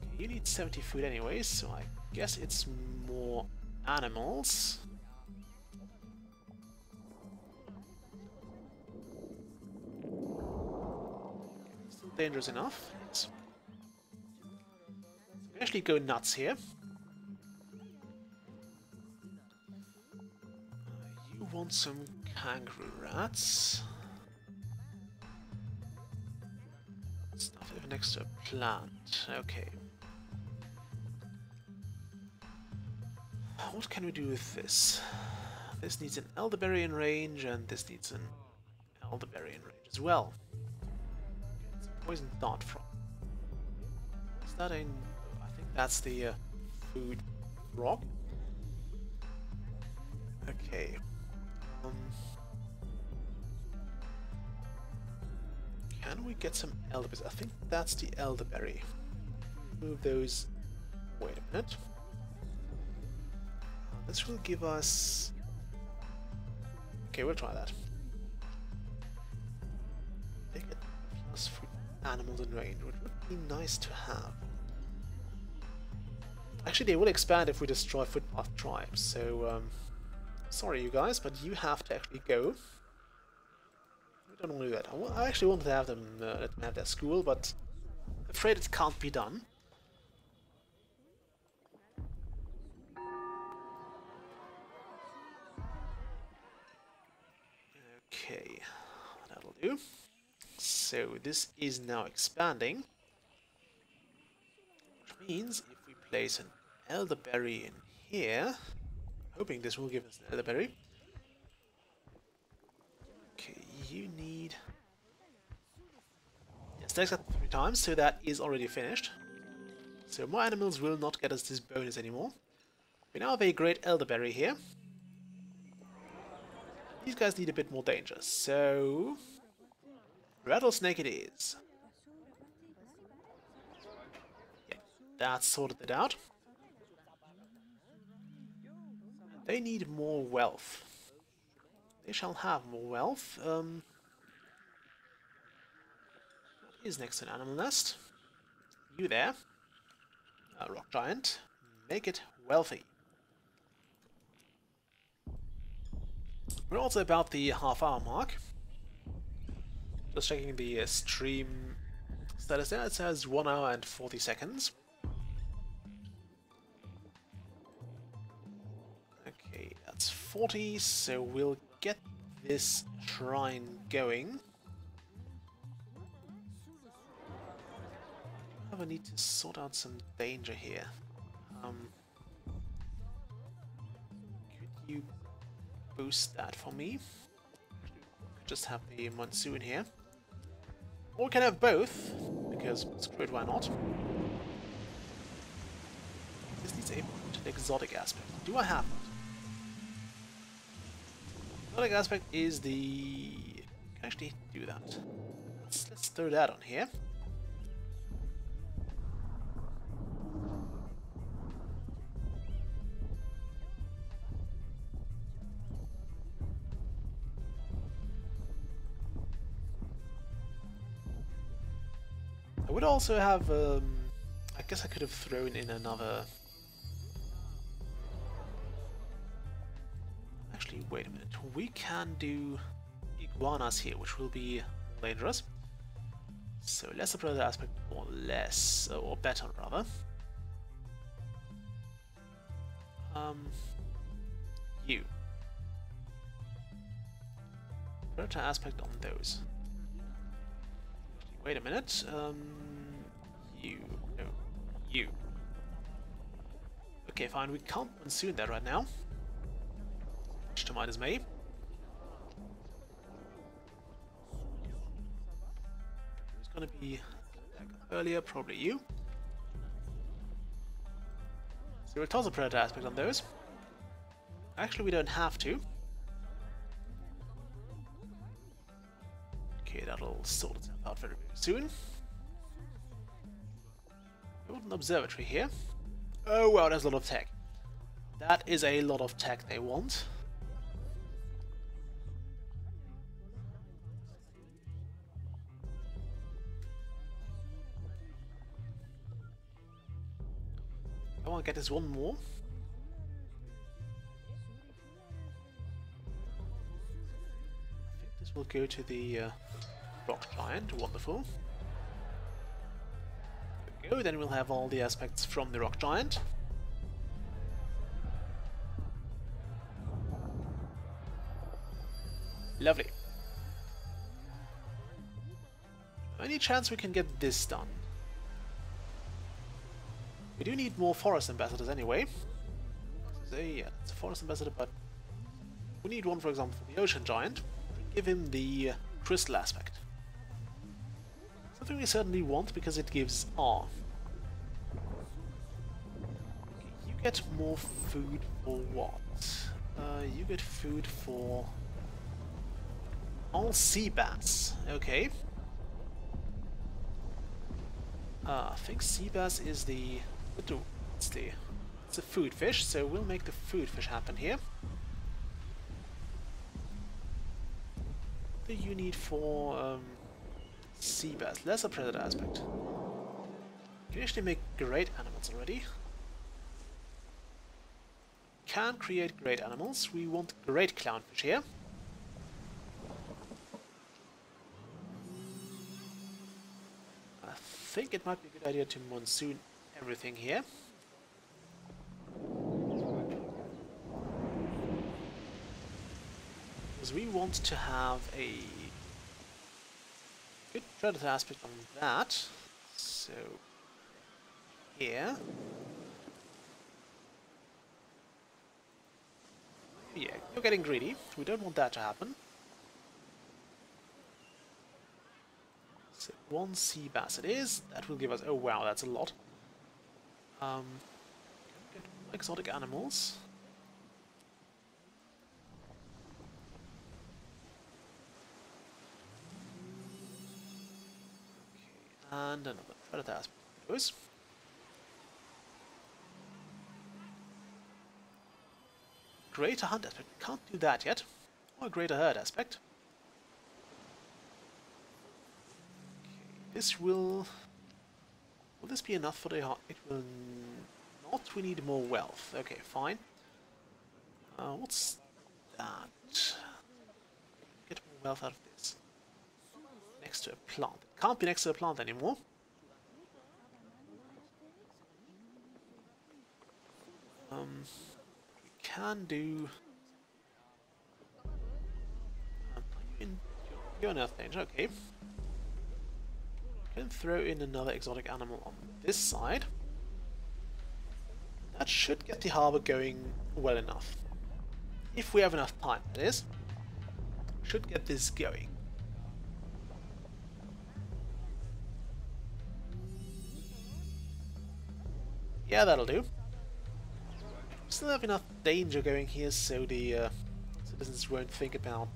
Okay, you need 70 food anyways, so I guess it's more animals. Still dangerous enough. Yes. We actually go nuts here. You want some kangaroo rats? Stuff over next to a plant. Okay. What can we do with this? This needs an elderberry in range, and this needs an elderberry in range as well. Okay, it's a poison dart frog. Is that a... I think that's the food frog. Okay. Can we get some elderberries? I think that's the elderberry. Move those... Wait a minute. This will give us... Okay, we'll try that. They get plus for animals in range, which would be nice to have. Actually, they will expand if we destroy footpath tribes, so... sorry, you guys, but you have to actually go. We don't want to do that. I actually wanted to have them, let them have their school, but... I'm afraid it can't be done. Okay, that'll do. So this is now expanding, which means if we place an elderberry in here, hoping this will give us an elderberry. Okay, you need... Yes, that's got 3 times, so that is already finished. So more animals will not get us this bonus anymore. We now have a great elderberry here. These guys need a bit more danger, so... Rattlesnake it is. Yeah, that sorted it out. They need more wealth. They shall have more wealth. What is next to an animal nest? You there. Rock giant. Make it wealthy. We're also about the half-hour mark. Just checking the stream status there. It says 1 hour and 40 seconds. Okay, that's 40, so we'll get this shrine going. I need to sort out some danger here. Could you boost that for me? Just have the monsoon here. Or we can have both, because screw it, why not? This needs a exotic aspect. Do I have that? Exotic aspect is the... Can I actually do that? Let's throw that on here. I would also have, I guess I could have thrown in another... Actually, wait a minute. We can do iguanas here, which will be dangerous. So lesser predator aspect or less, or better rather. You. Predator aspect on those. Wait a minute, you, no, you. Okay, fine, we can't monsoon that right now. Much to my dismay. Who's gonna be back up earlier? Probably you. So we'll toss a predator aspect on those. Actually, we don't have to. Okay, that'll sort itself out very, very soon. We want an observatory here. Oh wow, there's a lot of tech. That is a lot of tech they want. I want to get this one more. I think this will go to the rock giant. Wonderful. There we go. Then we'll have all the aspects from the rock giant. Lovely. Any chance we can get this done? We do need more forest ambassadors anyway. So yeah, it's a forest ambassador, but we need one, for example, for the ocean giant. Give him the crystal aspect. Something we certainly want because it gives R. Okay, you get more food for what? You get food for all sea bass. Okay. I think sea bass is the... It's a food fish, so we'll make the food fish happen here. What do you need for sea bass? Lesser predator aspect. You can actually make great animals already. Can create great animals. We want great clownfish here. I think it might be a good idea to monsoon everything here. Because we want to have a good predator aspect on that. So here. Yeah, you're getting greedy. We don't want that to happen. So one sea bass it is. That will give us... Oh wow, that's a lot. Get exotic animals. Okay, and another predator aspect of those. greater hunt aspect. We can't do that yet. Or a greater herd aspect. Okay, this will... Will this be enough for the heart? It will not. We need more wealth. Okay, fine. What's that? Get more wealth out of this. Next to a plant. It can't be next to a plant anymore. We can do... you're in earth danger, okay. We can throw in another exotic animal on this side. That should get the harbor going well enough. If we have enough time, that is. Should get this going. Yeah, that'll do. Still have enough danger going here, so the citizens won't think about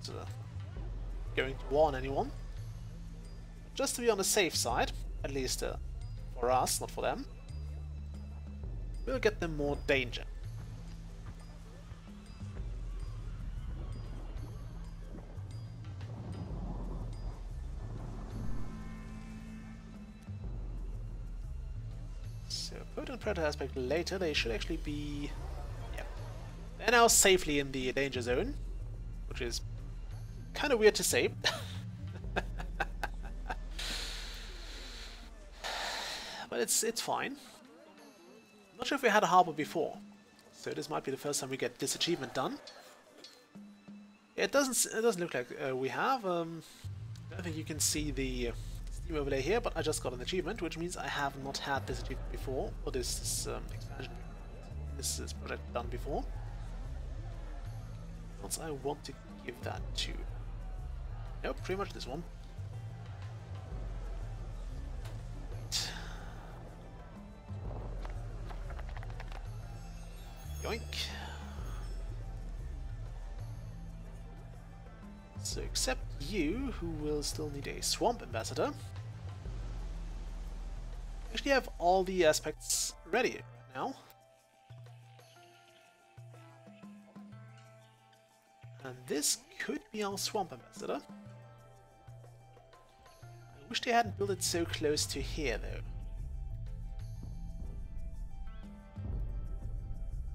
going to war on anyone. Just to be on the safe side, at least for us, not for them. We'll get them more danger. So, potent predator aspect later, they should actually be... yeah. They're now safely in the danger zone, which is kind of weird to say. But it's fine. I'm not sure if we had a harbor before, so this might be the first time we get this achievement done. It doesn't look like we have. I don't think you can see the Steam overlay here, but I just got an achievement, which means I have not had this achievement before, or this expansion, this project done before. Once I want to give that to... nope, pretty much this one. Yoink. So except you, who will still need a swamp ambassador. Actually have all the aspects ready right now. And this could be our swamp ambassador. I wish they hadn't built it so close to here though.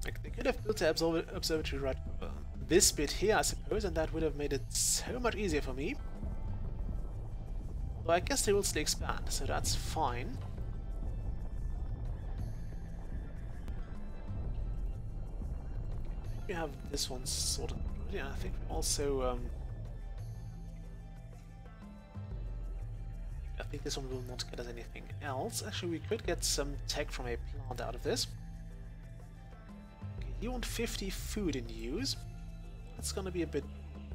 Like, they could have built the observatory right over this bit here, I suppose, and that would have made it so much easier for me. Although I guess they will still expand, so that's fine. We have this one sorted. Yeah, I think also I think this one will not get us anything else. Actually, we could get some tech from a plant out of this. Okay, you want 50 food in use. That's gonna be a bit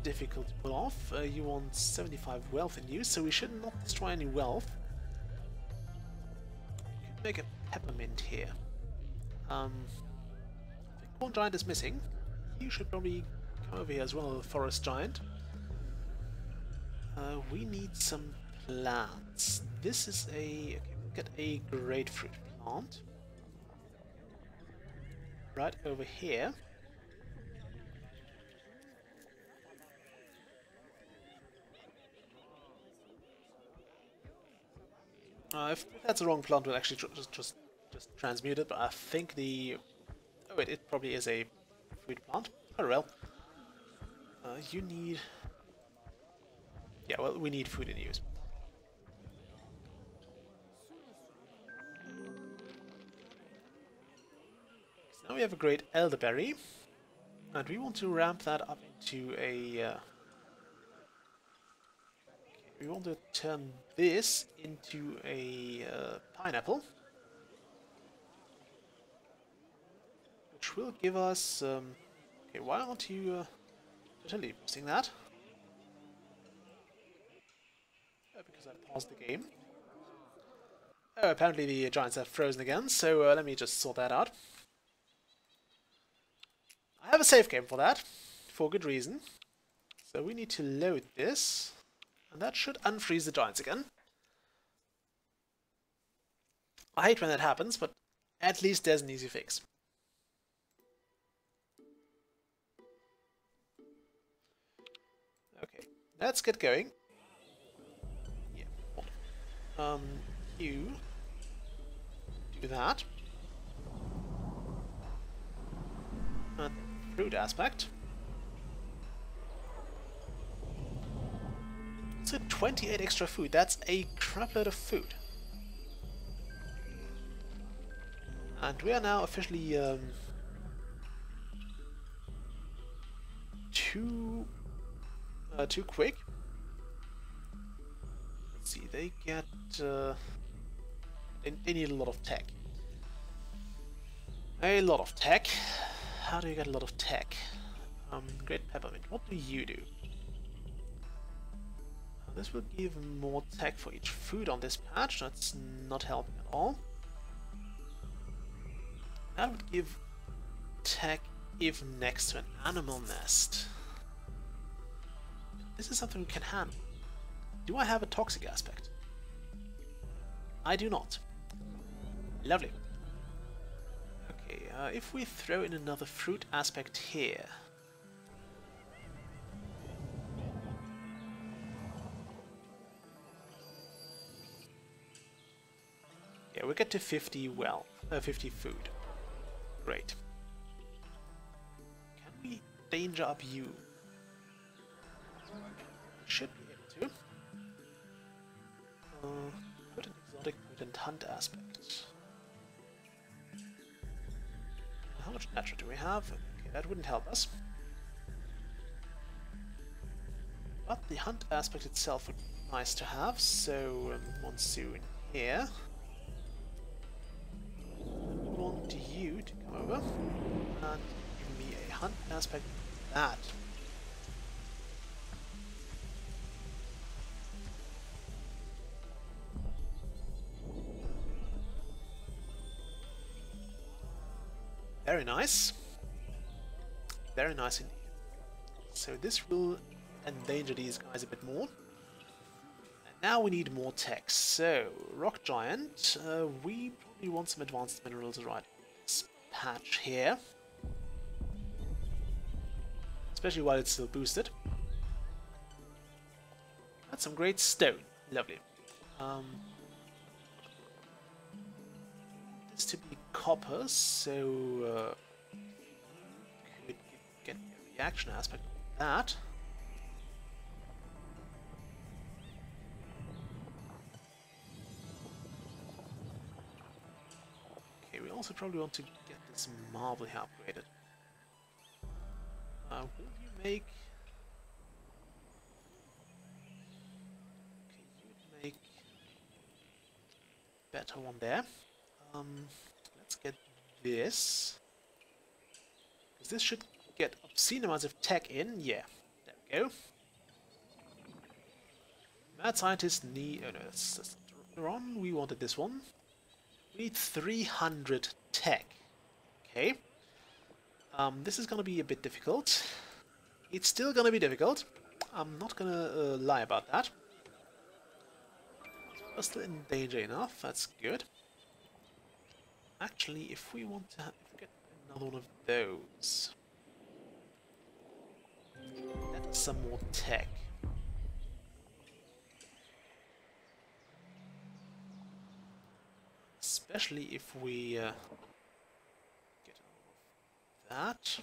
difficult to pull off. You want 75 wealth in use, so we should not destroy any wealth. We could make a peppermint here. The corn giant is missing. You should probably come over here as well, the forest giant. We need some plants. This is a... okay, we'll get a grapefruit plant. Right over here. If that's the wrong plant, we'll actually just transmute it, but I think the... oh wait, it probably is a fruit plant. Oh well. You need... yeah, well, we need food in use. So now we have a great elderberry, and we want to ramp that up into a... we want to turn this into a pineapple, which will give us... okay, why aren't you totally missing that? Because I paused the game. Oh, apparently the giants have frozen again, so let me just sort that out. I have a save game for that, for good reason. So we need to load this. And that should unfreeze the giants again. I hate when that happens, but at least there's an easy fix. let's get going. Yeah. You do that. And fruit aspect. So 28 extra food. That's a crap load of food. And we are now officially too quick. Let's see, they get they need a lot of tech. A lot of tech. How do you get a lot of tech? Great peppermint. What do you do? This will give more tech for each food on this patch. That's not helping at all. That would give tech if next to an animal nest. This is something we can handle. Do I have a toxic aspect? I do not. Lovely. Okay, if we throw in another fruit aspect here. Yeah, we get to 50 food. Great. Can we danger up you? Should be able to. Put an exotic potent hunt aspect. How much natural do we have? Okay, that wouldn't help us. But the hunt aspect itself would be nice to have, so monsoon here. I want you to come over and give me a hunt aspect of that. Very nice. Very nice indeed. So this will endanger these guys a bit more. And now we need more tech. So, Rock Giant, we probably want some advanced minerals right in this patch here. Especially while it's still boosted. That's some great stone. Lovely. This to be copper, so could get a reaction aspect of that. Okay, we also probably want to get this marble here upgraded. Will you make... Okay, you would make better one there. Let's get this. Because this should get obscene amounts of tech in. Yeah, there we go. Mad scientists need... Oh no, that's wrong. We wanted this one. We need 300 tech. Okay. This is going to be a bit difficult. It's still going to be difficult. I'm not going to lie about that. We're still in danger enough. That's good. Actually, if we want to get another one of those, that's some more tech. Especially if we get that.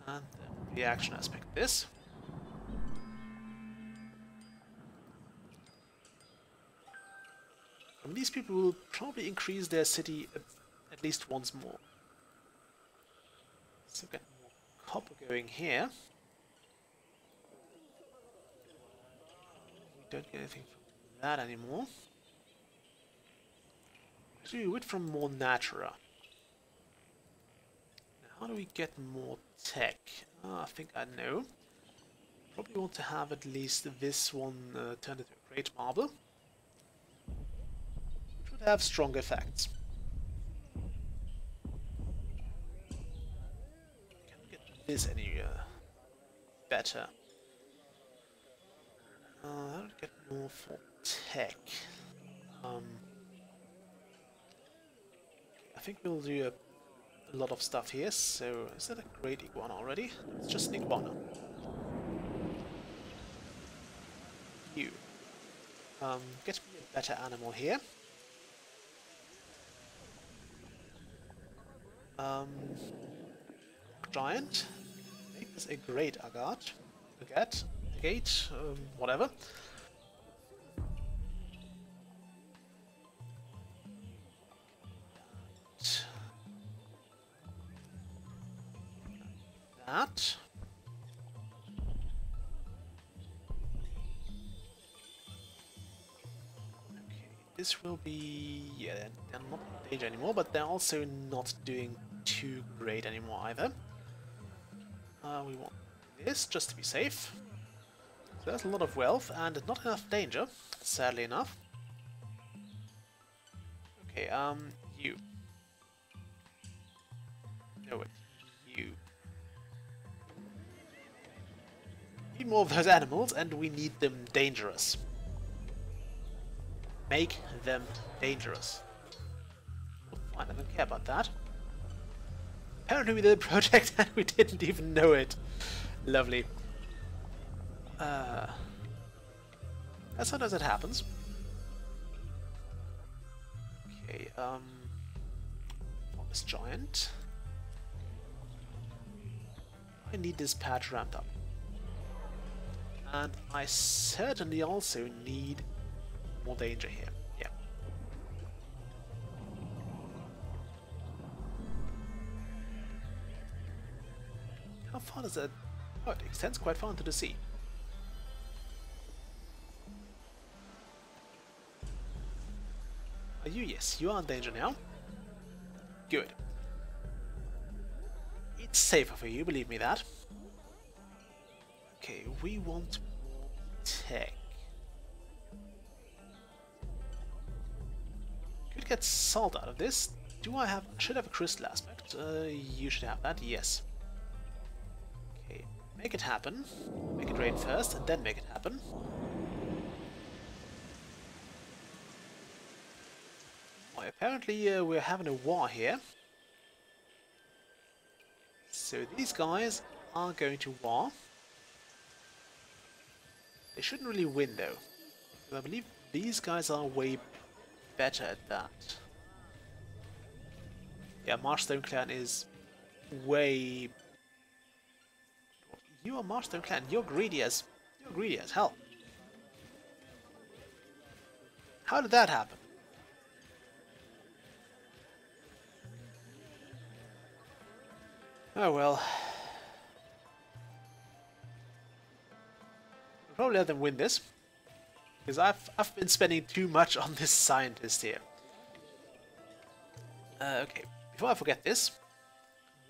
And the reaction aspect of this. I mean, these people will probably increase their city at least once more. So get more copper going here. We don't get anything from that anymore. Actually, we would from more natura. Now, how do we get more tech? I think I know. Probably want to have at least this one turned into a great marble. Have strong effects. Can we get this any better? I would get more for tech. I think we'll do a lot of stuff here. So is that a great iguana already? It's just an iguana. You. Get me a better animal here. Giant. Make this a great agate. Agate, whatever. That. This will be... yeah, they're not in danger anymore, but they're also not doing too great anymore either. We want this, just to be safe. So there's a lot of wealth, and not enough danger, sadly enough. Okay, you. No, wait. You. Need more of those animals, and we need them dangerous. Make them dangerous. Oh, fine, I don't care about that. Apparently we did a project and we didn't even know it. Lovely. Sometimes it happens. Okay, this giant. I need this patch ramped up. And I certainly also need more danger here. Yeah. How far does that... oh, it extends quite far into the sea. Are you? Yes, you are in danger now. Good. It's safer for you, believe me that. Okay, we want more tech. Could get salt out of this. Do I have... should have a crystal aspect. You should have that, yes. Okay, make it happen. Make it rain first, and then make it happen. Oh, apparently we're having a war here. So these guys are going to war. They shouldn't really win though. I believe these guys are way better at that. Yeah, Marshstone Clan is way... you are Marshstone Clan, you're greedy as hell. How did that happen? Oh well. I'll probably let them win this. Because I've been spending too much on this scientist here. Okay, before I forget this,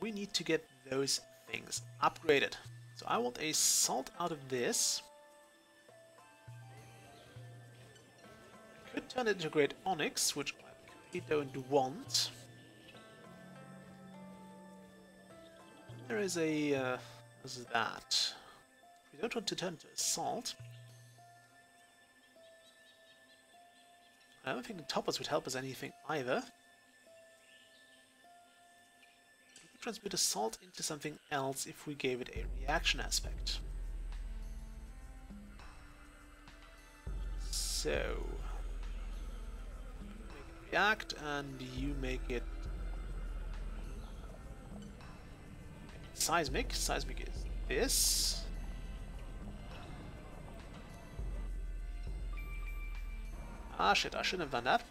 we need to get those things upgraded. So I want a salt out of this. Could turn it into great onyx, which I really don't want. There is a... what is that? We don't want to turn it into salt. I don't think the toppers would help us anything either. We could transmute a salt into something else if we gave it a reaction aspect. So... make it react, and you make it... seismic. Seismic is this. Ah shit, I shouldn't have done that.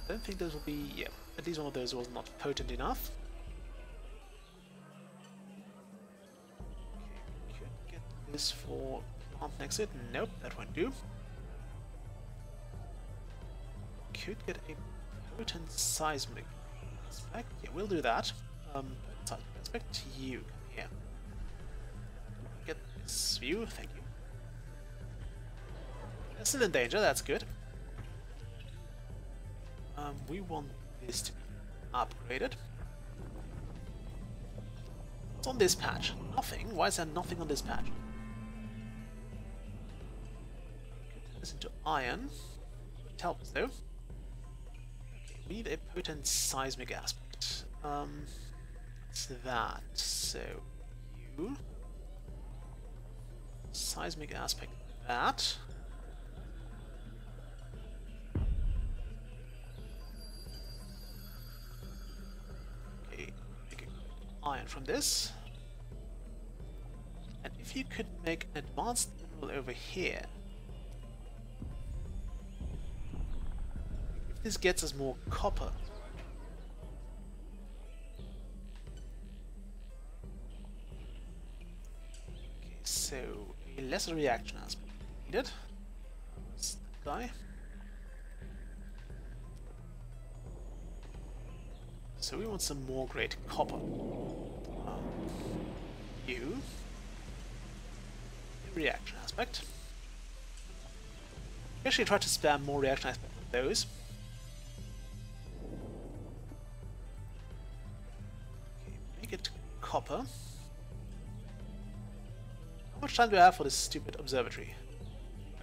I don't think those will be... yeah, at least one of those was not potent enough. Okay, could get this for plant next to it. Nope, that won't do. Could get a potent seismic aspect. Yeah, we'll do that. Seismic aspect, you come here. Get this view, thank you. They're still in danger, that's good. We want this to be upgraded. What's on this patch? Nothing? Why is there nothing on this patch? Could turn this into iron. It helps though. Okay, we need a potent seismic aspect. It's that. So you seismic aspect that. Okay, make a iron from this. And if you could make an advanced mineral over here. If this gets us more copper. Okay, so a lesser reaction aspect needed. That's that guy. So we want some more great copper. You. Reaction aspect. Actually try to spam more reaction aspect with those. Okay, make it copper. How much time do I have for this stupid observatory?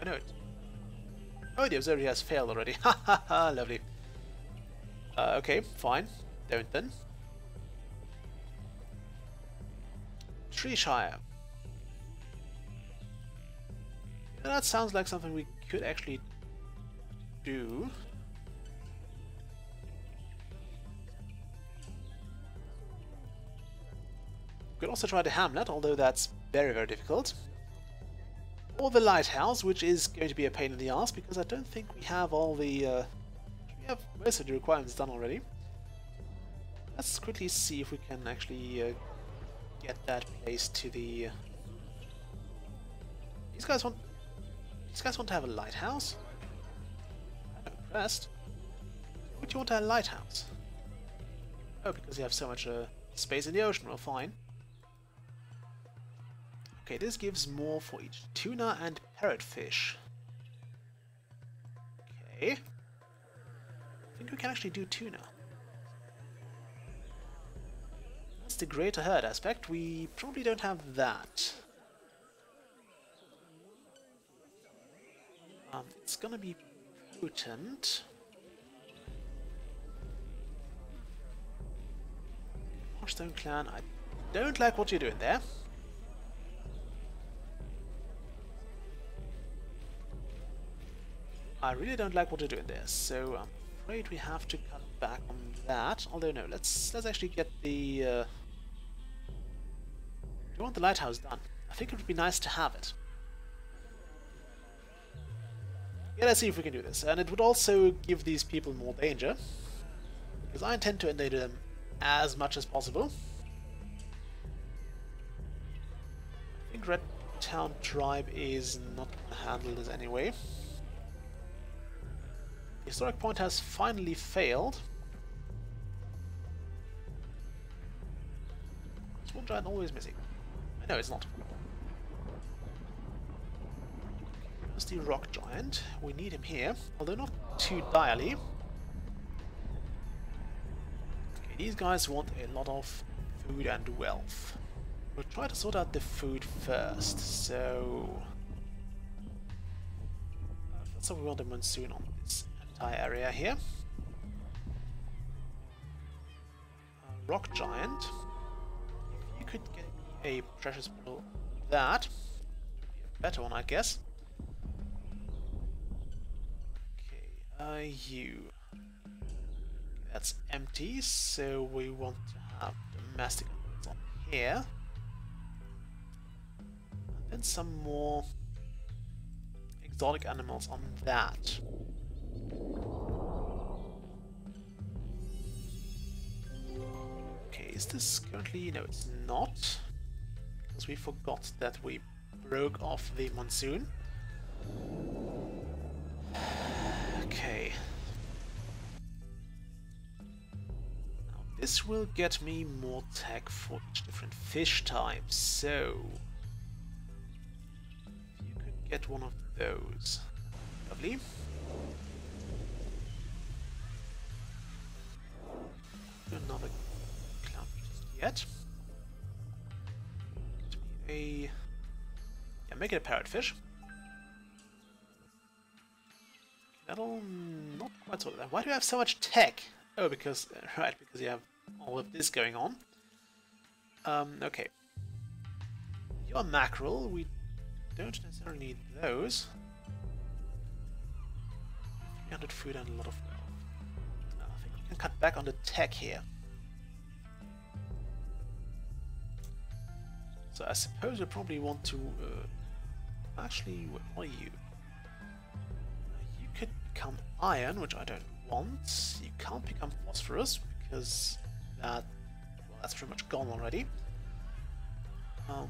I know it. Oh, the observatory has failed already. Ha ha ha, lovely. Okay, fine. Don't then. Treeshire. Yeah, that sounds like something we could actually do. We could also try the hamlet, although that's very, very difficult. Or the lighthouse, which is going to be a pain in the ass, because I don't think we have all the... we have most of the requirements done already. Let's quickly see if we can actually get that place to the... These guys want to have a lighthouse? I'm impressed. Why would you want to have a lighthouse? Oh, because you have so much space in the ocean. Well, fine. Okay, this gives more for each tuna and parrotfish. Okay. I think we can actually do tuna. That's the greater herd aspect. We probably don't have that. It's gonna be potent. Marshstone Clan, I don't like what you're doing there. I really don't like what you're doing there, so I'm afraid we have to cut back on that. Although no, let's actually get the... we want the lighthouse done. I think it would be nice to have it. Yeah, let's see if we can do this. And it would also give these people more danger, because I intend to endanger them as much as possible. I think Red Town Tribe is not going to handle this anyway. The historic point has finally failed. Is one giant always missing? No, it's not. There's the rock giant. We need him here, although not too direly. Okay, these guys want a lot of food and wealth. We'll try to sort out the food first, so... First we want a monsoon on this entire area here. Rock giant. If you could get a precious mineral, that would be a better one, I guess. Okay, you. That's empty, so we want to have domestic animals on here. And then some more exotic animals on that. Okay, is this currently... No, it's not. Because we forgot that we broke off the monsoon. Okay. Now this will get me more tech for each different fish type, so... If you could get one of those. Lovely. Another clown just yet. Get me a... Yeah, make it a parrotfish. That'll not quite sort of that. Why do we have so much tech? Oh, because right, because you have all of this going on. Okay. Your mackerel, we don't necessarily need those. 300 food and a lot of wealth. I think we can cut back on the tech here. So I suppose we probably want to... actually, what are you? You could become iron, which I don't want. You can't become phosphorus, because that... well, that's pretty much gone already. Yeah,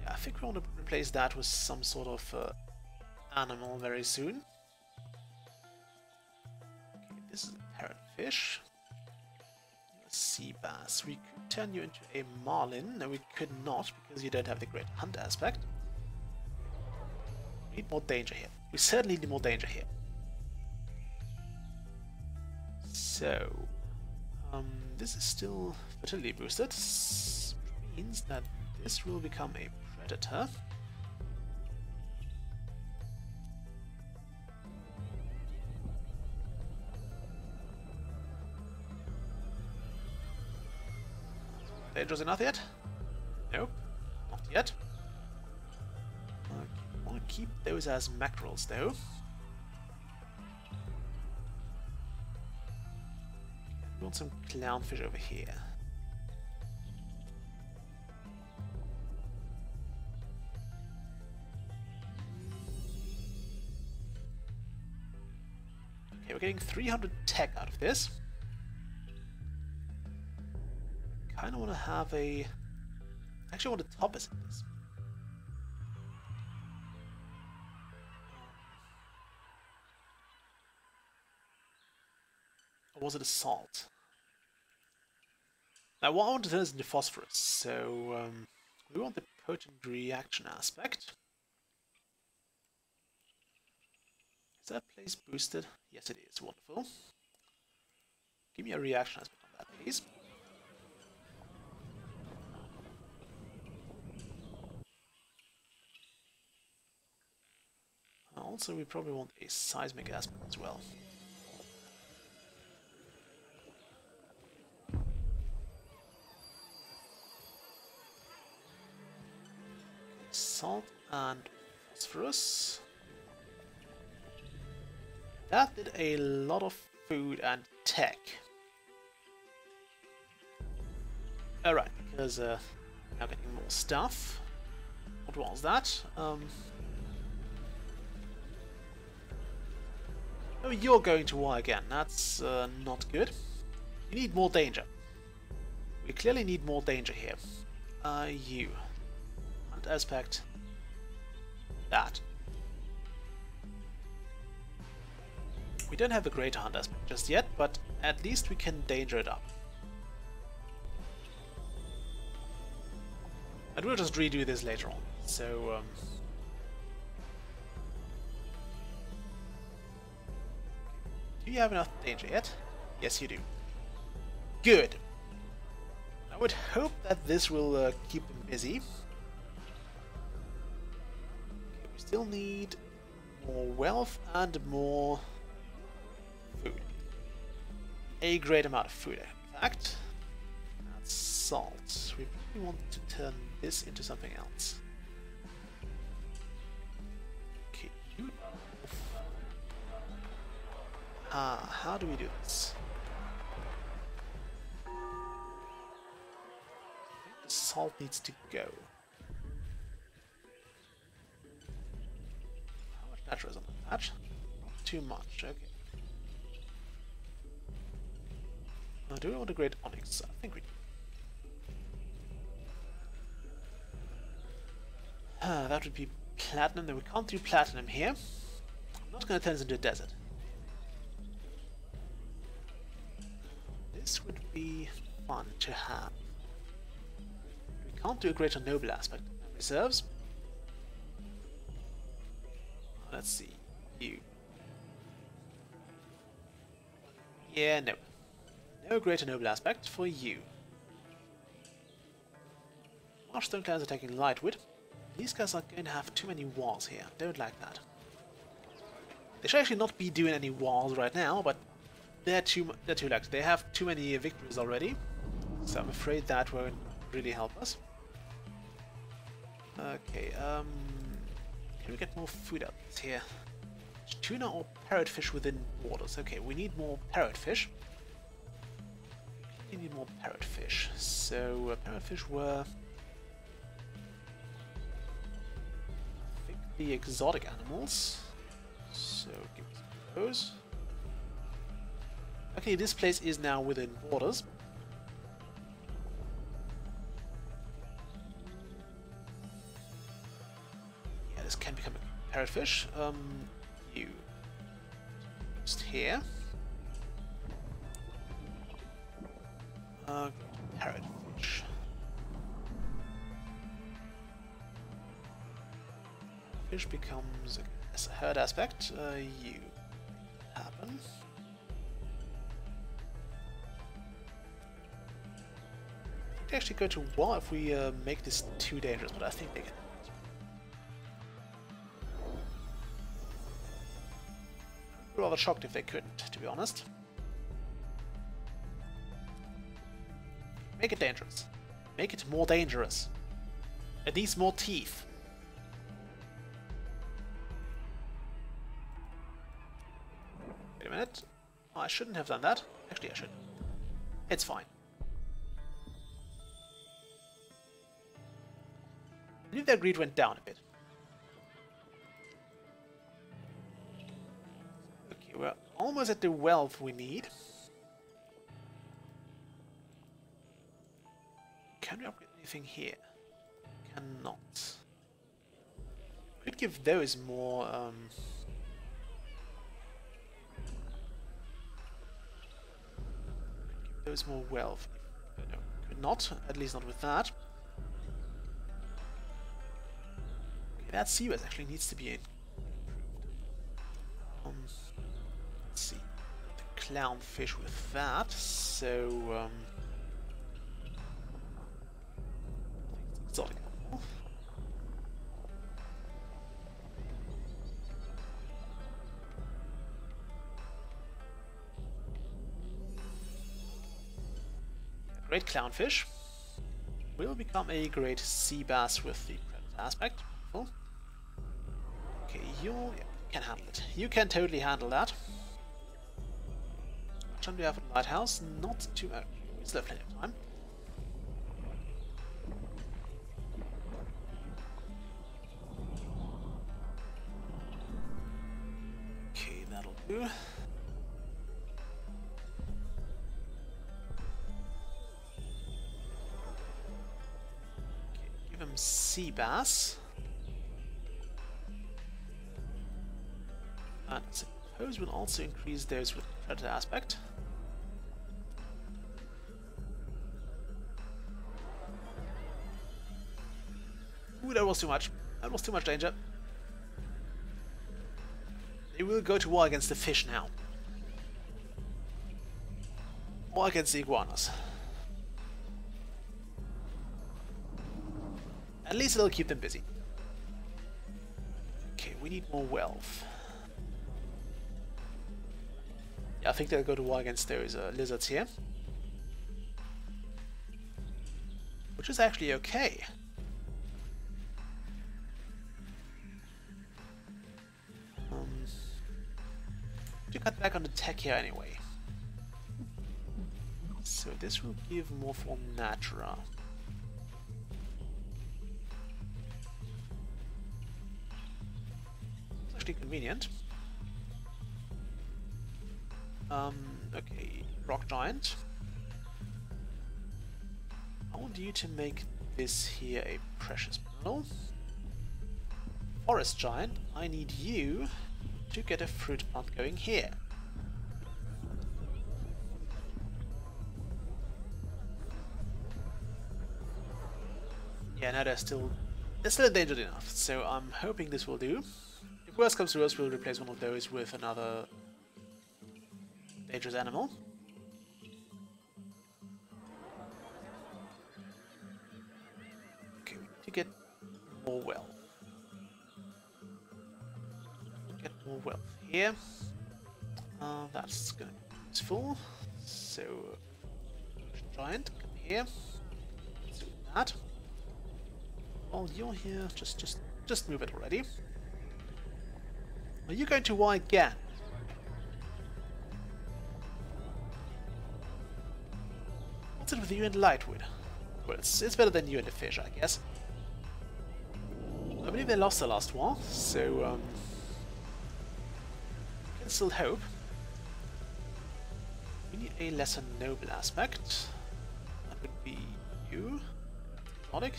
I think we want to replace that with some sort of animal very soon. Okay, this is a parrotfish. A sea bass. We could turn you into a marlin. No, we could not, because you don't have the great hunt aspect. We need more danger here. We certainly need more danger here. So, this is still fertility boosted, which means that this will become a predator. Dangerous enough yet? Nope, not yet. I want to keep those as mackerels though. We want some clownfish over here. Okay, we're getting 300 tech out of this. Kind of want to have a... actually want to top us in this. Or was it a salt? Now what I want to turn is into phosphorus, so we want the potent reaction aspect. Is that place boosted? Yes it is, wonderful. Give me a reaction aspect on that, please. Also, we probably want a seismic aspect as well. Salt and phosphorus. That did a lot of food and tech. Alright, because now getting more stuff. What was that? Oh, you're going to war again. That's not good. We need more danger. We clearly need more danger here. You. Hunt aspect. That. We don't have the greater hunt aspect just yet, but at least we can danger it up. And we'll just redo this later on. So, do you have enough danger yet? Yes, you do. Good. I would hope that this will keep them busy. Okay, we still need more wealth and more food. A great amount of food, in fact. That's salt. We probably want to turn this into something else. Okay, you... how do we do this? I think the salt needs to go. How much natural is on that? Not too much, okay. Do we want a great onyx? I think we do. That would be platinum. No, we can't do platinum here. I'm not going to turn this into a desert. This would be fun to have. We can't do a greater noble aspect of reserves. Let's see. You. Yeah, no. No greater noble aspect for you. Marshstone clans are taking lightwood. These guys are going to have too many wars here. Don't like that. They should actually not be doing any wars right now, but they're too lax. They have too many victories already, so I'm afraid that won't really help us. Okay, can we get more food out here? Tuna or parrotfish within borders? Okay, we need more parrotfish. We need more parrotfish. So parrotfish were, I think, the exotic animals. So give us those. Okay, this place is now within borders. Yeah, this can become a parrotfish. You just here. Parrotfish. Fish becomes a herd aspect. You happen. They actually go to war if we make this too dangerous, but I think they can. I'd be rather shocked if they couldn't, to be honest. Make it dangerous. Make it more dangerous. It needs more teeth. Wait a minute. Oh, I shouldn't have done that. Actually, I should. It's fine. I believe their greed went down a bit. Okay, we're almost at the wealth we need. Can we upgrade anything here? Cannot. Could give those more give those more wealth. No, could not, at least not with that. Okay, that seabass actually needs to be in. Let's see. The clownfish with that, so exotic. A great clownfish will become a great sea bass with the predator aspect. Cool. Okay, you can handle it. You can totally handle that. What time do we have at the lighthouse? Not too much. We still have plenty of time. That'll do. Okay, give him sea bass. And I suppose we'll also increase those with predator aspect. Ooh, that was too much. That was too much danger. They will go to war against the fish now. Or against the iguanas. At least it'll keep them busy. Okay, we need more wealth. Yeah, I think they'll go to war against those lizards here. Which is actually okay. To cut back on the tech here anyway. So this will give more for Natura. It's actually convenient. Okay, Rock Giant. I want you to make this here a precious mineral. Forest Giant, I need you to get a fruit plant going here. Yeah, no, they're still endangered enough, so I'm hoping this will do. If worst comes to worst, we'll replace one of those with another dangerous animal. Okay, we need to get more wealth. Get more wealth here. That's gonna be is full. So, giant, come here. Let's do that. While you're here, just move it already. Are you going to Y again? What's it with you and Lightwood? Well, it's better than you and the fish, I guess. I believe they lost the last war, so can still hope. We need a lesser noble aspect. That would be you. Exotic.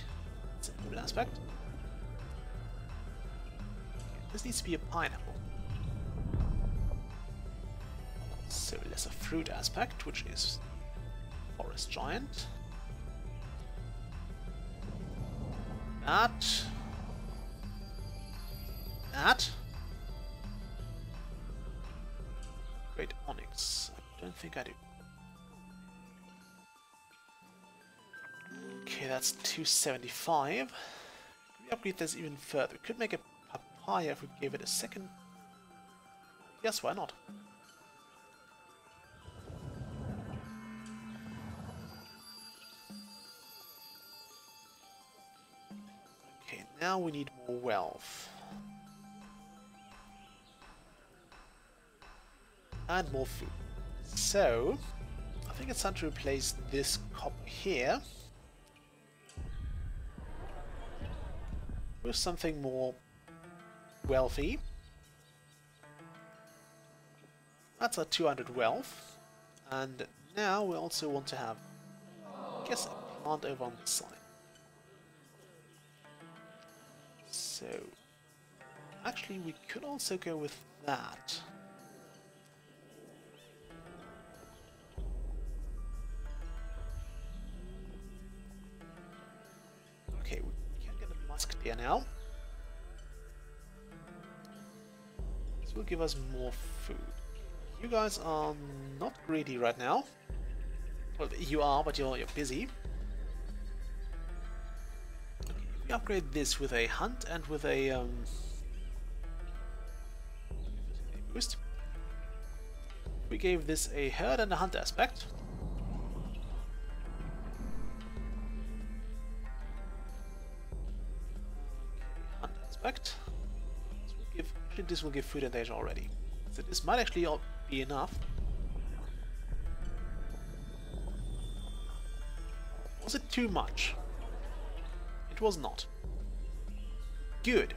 It's a noble aspect. Okay, this needs to be a pineapple. So lesser fruit aspect, which is forest giant. That. Great onyx. I don't think I do. Okay, that's 275. Could we upgrade this even further? We could make a papaya if we gave it a second. Yes, why not? Okay, now we need more wealth. And more food. So, I think it's time to replace this copper here with something more wealthy. That's our 200 wealth. And now we also want to have, I guess, a plant over on the side. So, actually we could also go with that. Okay, we can get a musketeer now. This will give us more food. You guys are not greedy right now. Well, you are, but you're busy. Okay, if we upgrade this with a hunt and with a boost. We gave this a herd and a hunt aspect. Hunt aspect. This will give food and danger already. So this might actually be enough. Was it too much? It was not. Good.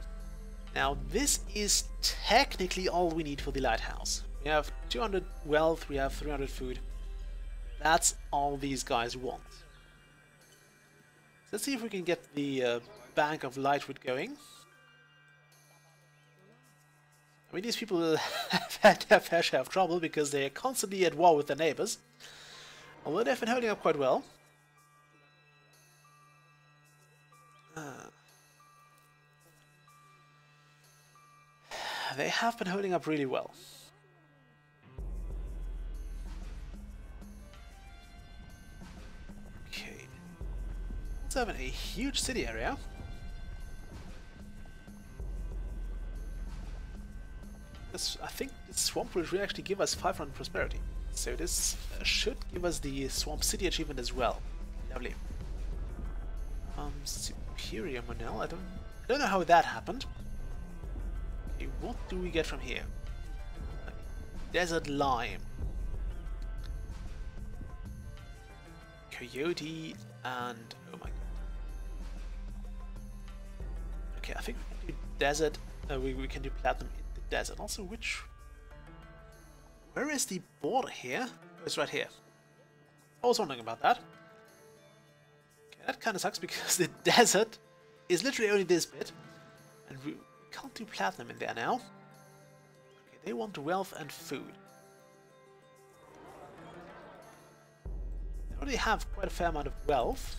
Now this is technically all we need for the lighthouse. We have 200 wealth, we have 300 food. That's all these guys want. Let's see if we can get the Bank of Lightwood going. I mean, these people will have had their fair share of trouble because they are constantly at war with their neighbors. Although they've been holding up quite well. They have been holding up really well. Okay. Let's have a huge city area. I think this swamp will really actually give us 500 prosperity. So this should give us the swamp city achievement as well. Lovely. Superior Monel. I don't know how that happened. Okay, what do we get from here? Desert lime. Coyote and oh my god. Okay, I think we can do desert. We can do platinum in the desert. Also, where is the border here? Oh, it's right here. I was wondering about that. Okay, that kind of sucks because the desert is literally only this bit, and we can't do platinum in there now. Okay, they want wealth and food. They already have quite a fair amount of wealth.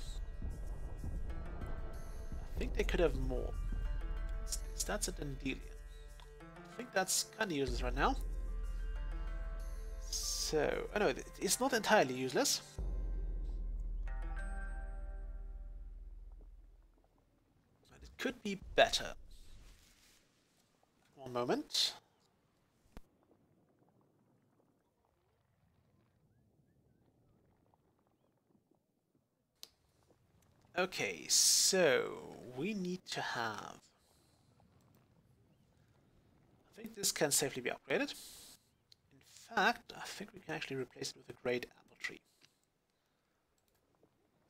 I think they could have more. That's a Dandelion. I think that's kind of useless right now. So, oh no, it's not entirely useless. But it could be better. One moment. Okay, so we need to have... I think this can safely be upgraded. In fact, I think we can actually replace it with a great apple tree.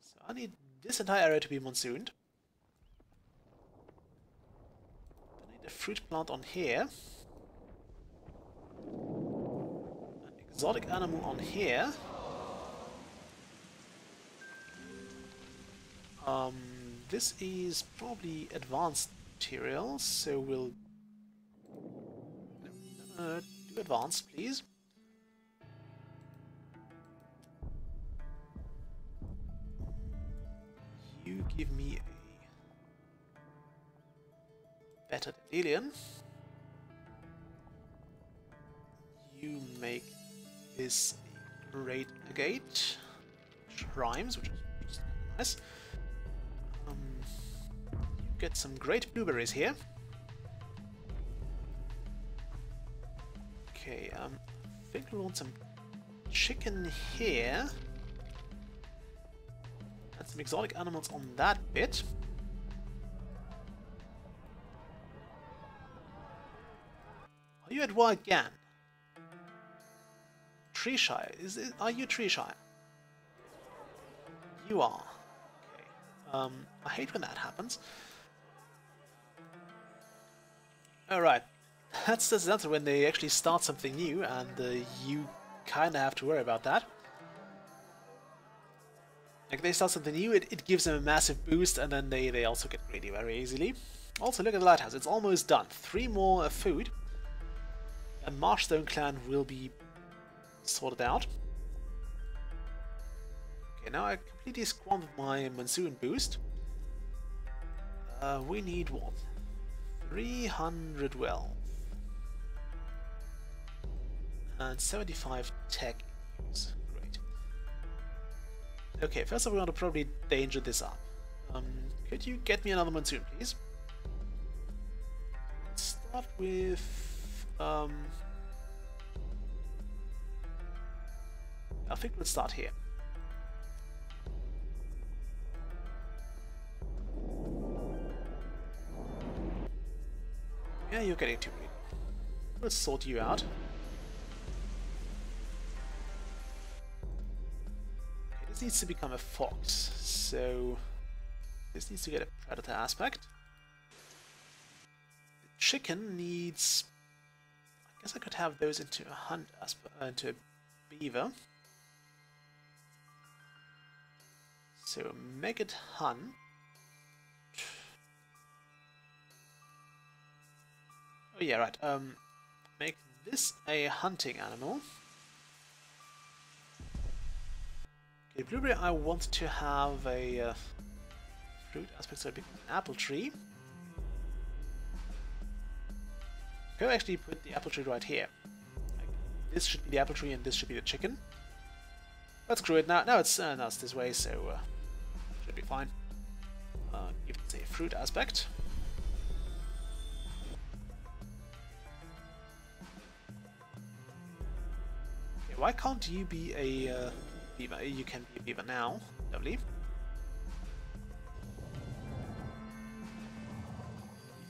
So I need this entire area to be monsooned. I need a fruit plant on here. An exotic animal on here. This is probably advanced materials, so we'll do advanced, please. You give me a better Dandelion. You make this a great agate, which rhymes, which is nice. You get some great blueberries here. Okay, I think we want some chicken here. And some exotic animals on that bit. Are you at war again? Treeshire? Are you Treeshire? You are. Okay. I hate when that happens. Alright. That's when they actually start something new, and you kinda have to worry about that. Like, they start something new, it gives them a massive boost, and then they also get greedy very easily. Also, look at the lighthouse, it's almost done. 3 more food. And Marshstone clan will be sorted out. Okay, now I completely squandered my monsoon boost. We need what? 300 wealth. And 75 tech use. Great. Okay, first of all, we want to probably danger this up. Could you get me another monsoon, please? Let's start with... I think we'll start here. Yeah, you're getting too greedy. We'll sort you out. Okay, this needs to become a fox, so this needs to get a predator aspect. The chicken needs... I guess I could have those into a hunt into a beaver. So make it hunt. Oh yeah, right. Make this a hunting animal. Okay, blueberry, I want to have a fruit aspect, so it'd be an apple tree. Go actually put the apple tree right here. Like, this should be the apple tree, and this should be the chicken. Let's screw it now. Now it's this way, so should be fine. Give it a fruit aspect. Why can't you be a beaver? You can be a beaver now. Lovely.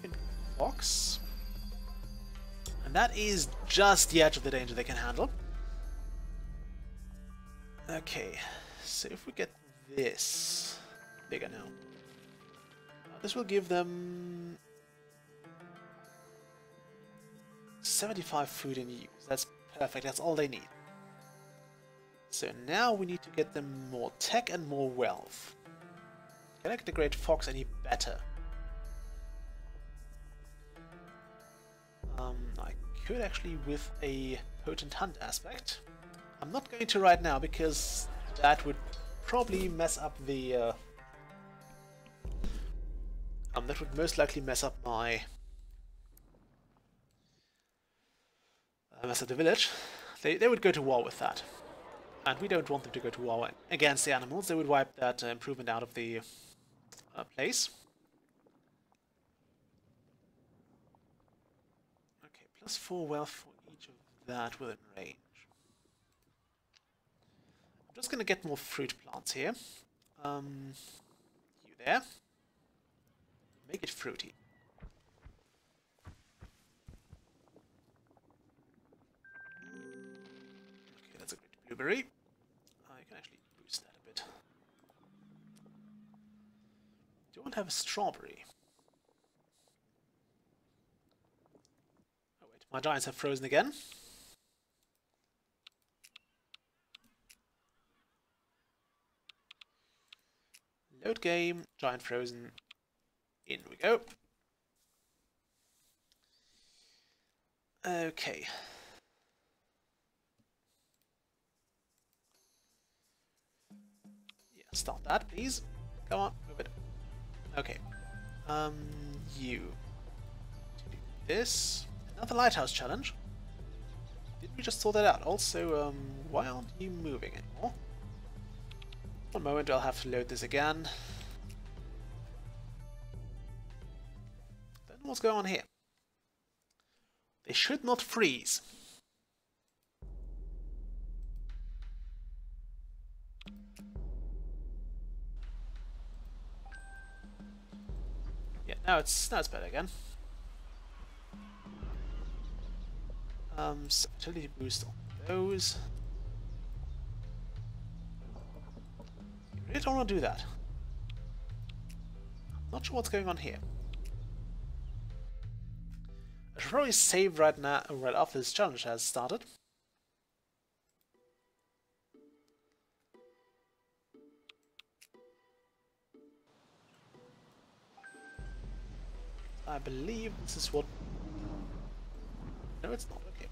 You can fox. And that is just the edge of the danger they can handle. Okay, so if we get this bigger now, this will give them 75 food in use. That's perfect. That's all they need. So now we need to get them more tech and more wealth. Can I get the Great Fox any better? I could actually with a Potent Hunt aspect. I'm not going to right now because that would probably mess up the... that would most likely mess up my... mess up the village. They would go to war with that. And we don't want them to go to war against the animals. They would wipe that improvement out of the place. Okay, plus 4 wealth for each of that within range. I'm just going to get more fruit plants here. You there. Make it fruity. Okay, that's a great blueberry. I can actually boost that a bit. Don't have a strawberry. Oh wait, my giants have frozen again. Load game, giant frozen. In we go. Okay. Yeah, stop that, please. Come on, move it. Okay. You do this. Another lighthouse challenge. Didn't we just sort that out? Also, why aren't you moving anymore? One moment, I'll have to load this again. Then what's going on here? They should not freeze. Yeah, now it's better again. So fertility boost on those. You really don't want to do that. I'm not sure what's going on here. I should probably save right now, right after this challenge has started. I believe this is what... No, it's not. Okay.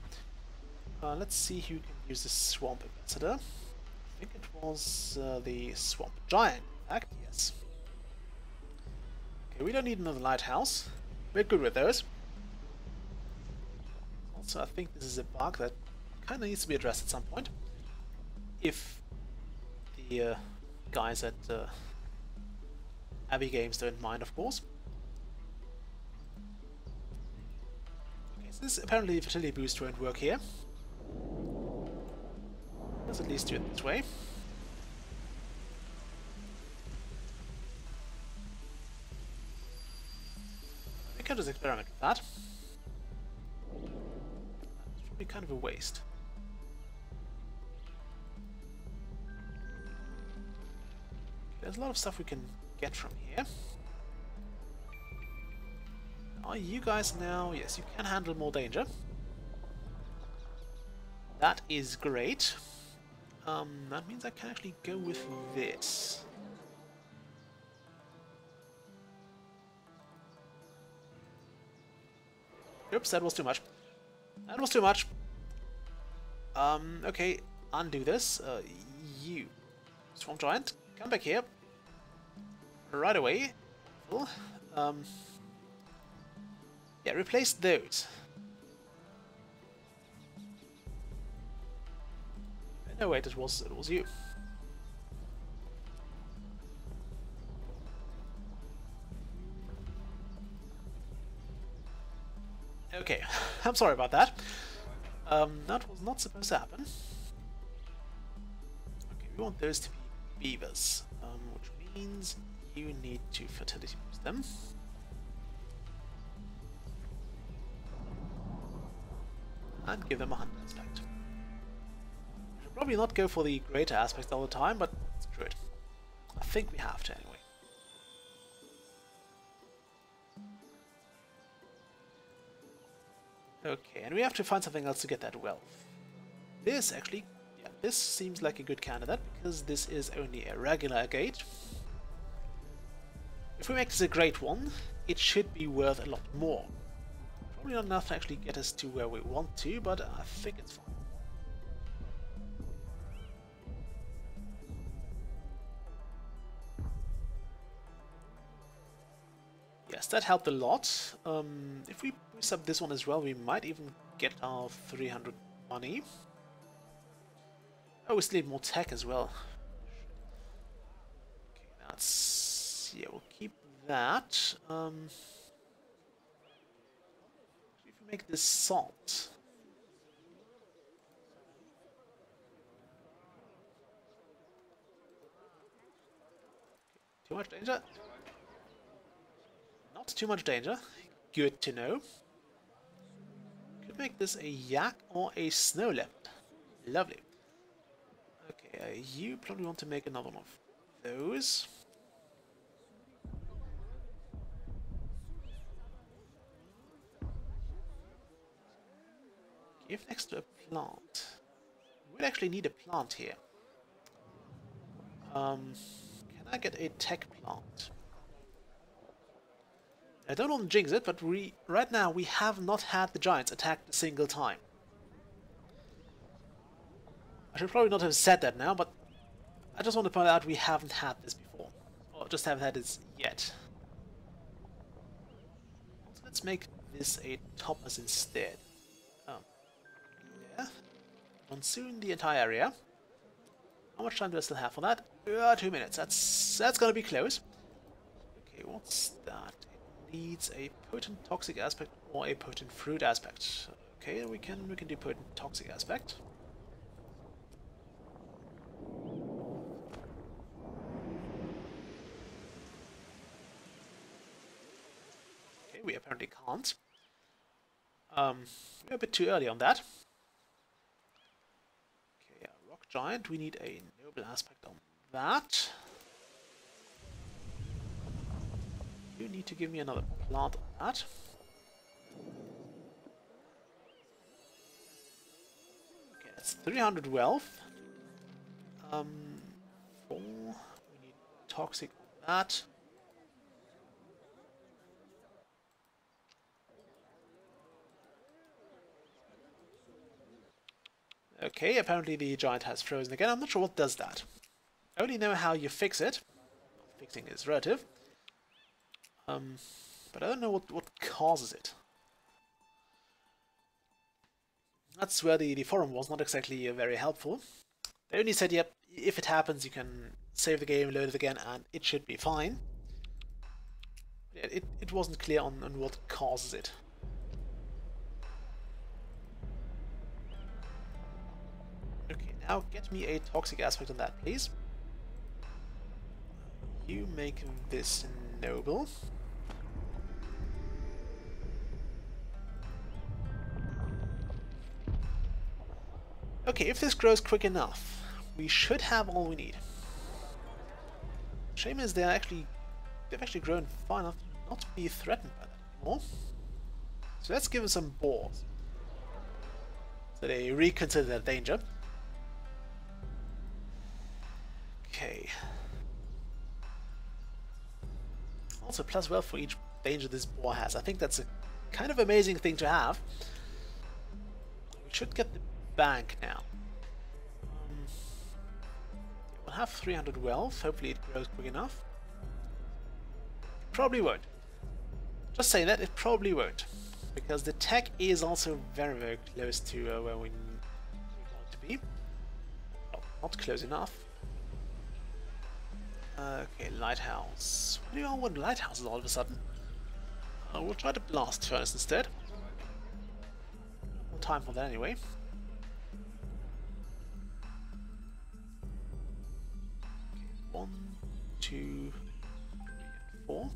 Let's see who can use the Swamp Ambassador. I think it was the Swamp Giant, in fact, yes. Okay, we don't need another lighthouse. We're good with those. Also, I think this is a bug that kind of needs to be addressed at some point. If the guys at Abbey Games don't mind, of course. Okay, so this apparently the fertility boost won't work here. Let's at least do it this way. We can just experiment with that. It's probably kind of a waste. There's a lot of stuff we can get from here. Are you guys now... Yes, you can handle more danger. That is great. That means I can actually go with this. Oops, that was too much. That was too much. Okay, undo this. You, Swamp Giant, come back here. Right away. Yeah, replace those. No, wait, it was you. Okay, I'm sorry about that. That was not supposed to happen. Okay, we want those to be beavers, which means you need to fertility boost them. And give them a 100 aspect. Should probably not go for the greater aspects all the time, but screw it. I think we have to anyway. Okay, and we have to find something else to get that wealth. This actually, yeah, this seems like a good candidate because this is only a regular gate. If we make this a great one, it should be worth a lot more. Probably not enough to actually get us to where we want to, but I think it's fine. Yes, that helped a lot. If we boost up this one as well, we might even get our 300 money. Oh, we still need more tech as well. Okay, that's... yeah, we'll keep that. If we make this salt... Too much danger? Not too much danger. Good to know. Could make this a yak or a snow leopard. Lovely. Okay, you probably want to make another one of those. Give next to a plant. We'll actually need a plant here. Can I get a tech plant? I don't want to jinx it, but right now we have not had the giants attacked a single time. I should probably not have said that now, but I just want to point out we haven't had this before. Or just haven't had this yet. So let's make this a topaz instead. Yeah. Monsoon the entire area. How much time do I still have for that? 2 minutes. That's gonna be close. Okay, what's that? It needs a potent toxic aspect or a potent fruit aspect. Okay, we can do potent toxic aspect. Okay, we apparently can't. We're a bit too early on that. Okay, rock giant. We need a noble aspect on that. You need to give me another plant on that. Okay, that's 300 wealth. 4. We need toxic on that. Okay, apparently the giant has frozen again. I'm not sure what does that. I only know how you fix it. Fixing is relative. But I don't know what causes it. That's where the forum was not exactly very helpful. They only said, yep, if it happens you can save the game, load it again, and it should be fine. It wasn't clear on what causes it. Okay, now get me a toxic aspect on that, please. You make this noble. Okay, if this grows quick enough, we should have all we need. Shame is they've actually grown far enough not to be threatened by that anymore. So let's give them some boars, so they reconsider their danger. Okay. Also plus wealth for each danger this boar has. I think that's a kind of amazing thing to have. We should get the bank now. We'll have 300 wealth. Hopefully it grows quick enough. Probably won't. Just say that, it probably won't. Because the tech is also very, very close to where we want to be. Oh, not close enough. Okay, lighthouse. What do you all want lighthouses all of a sudden? We'll try the blast furnace instead. No time for that anyway. Okay, 1, 2, 3, and 4.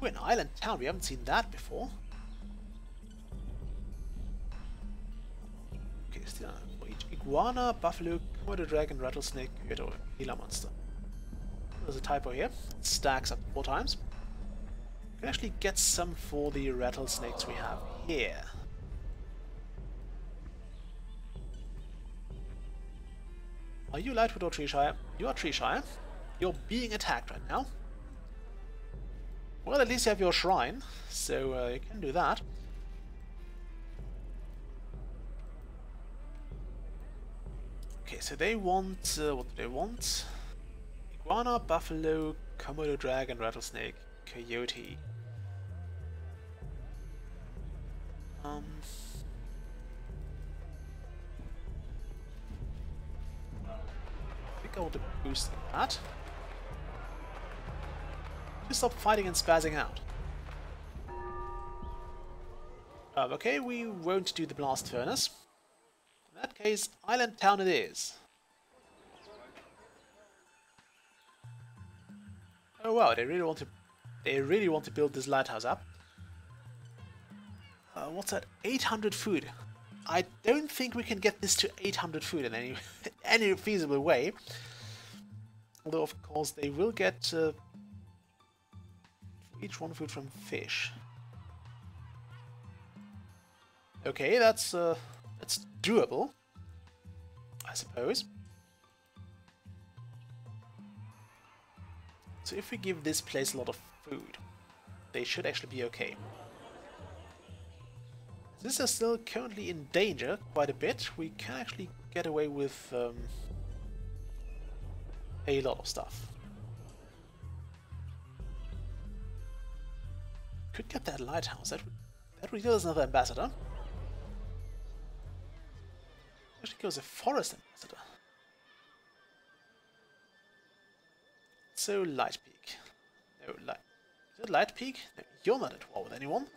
We're an island town, we haven't seen that before. Okay, still for each iguana, buffalo, komodo dragon, rattlesnake, coyote, or Gila monster. There's a typo here. It stacks up 4 times. We can actually get some for the rattlesnakes we have here. Are you Lightwood or Treeshire? You are Treeshire. You're being attacked right now. Well, at least you have your shrine, so you can do that. Okay, so they want... what do they want? Iguana, buffalo, komodo dragon, rattlesnake, coyote. I think I want to boost that. Just stop fighting and spazzing out. Okay, we won't do the blast furnace. In that case, island town it is. Oh wow, they really want to build this lighthouse up. What's that? 800 food. I don't think we can get this to 800 food in any any feasible way. Although of course they will get for each one food from fish. Okay, that's doable, I suppose. So if we give this place a lot of food, they should actually be okay. This is still currently in danger quite a bit. We can actually get away with a lot of stuff. Could get that lighthouse. That would give us another ambassador. Actually goes a forest ambassador. So Light Peak. No, is it Light Peak? No, you're not at war with anyone.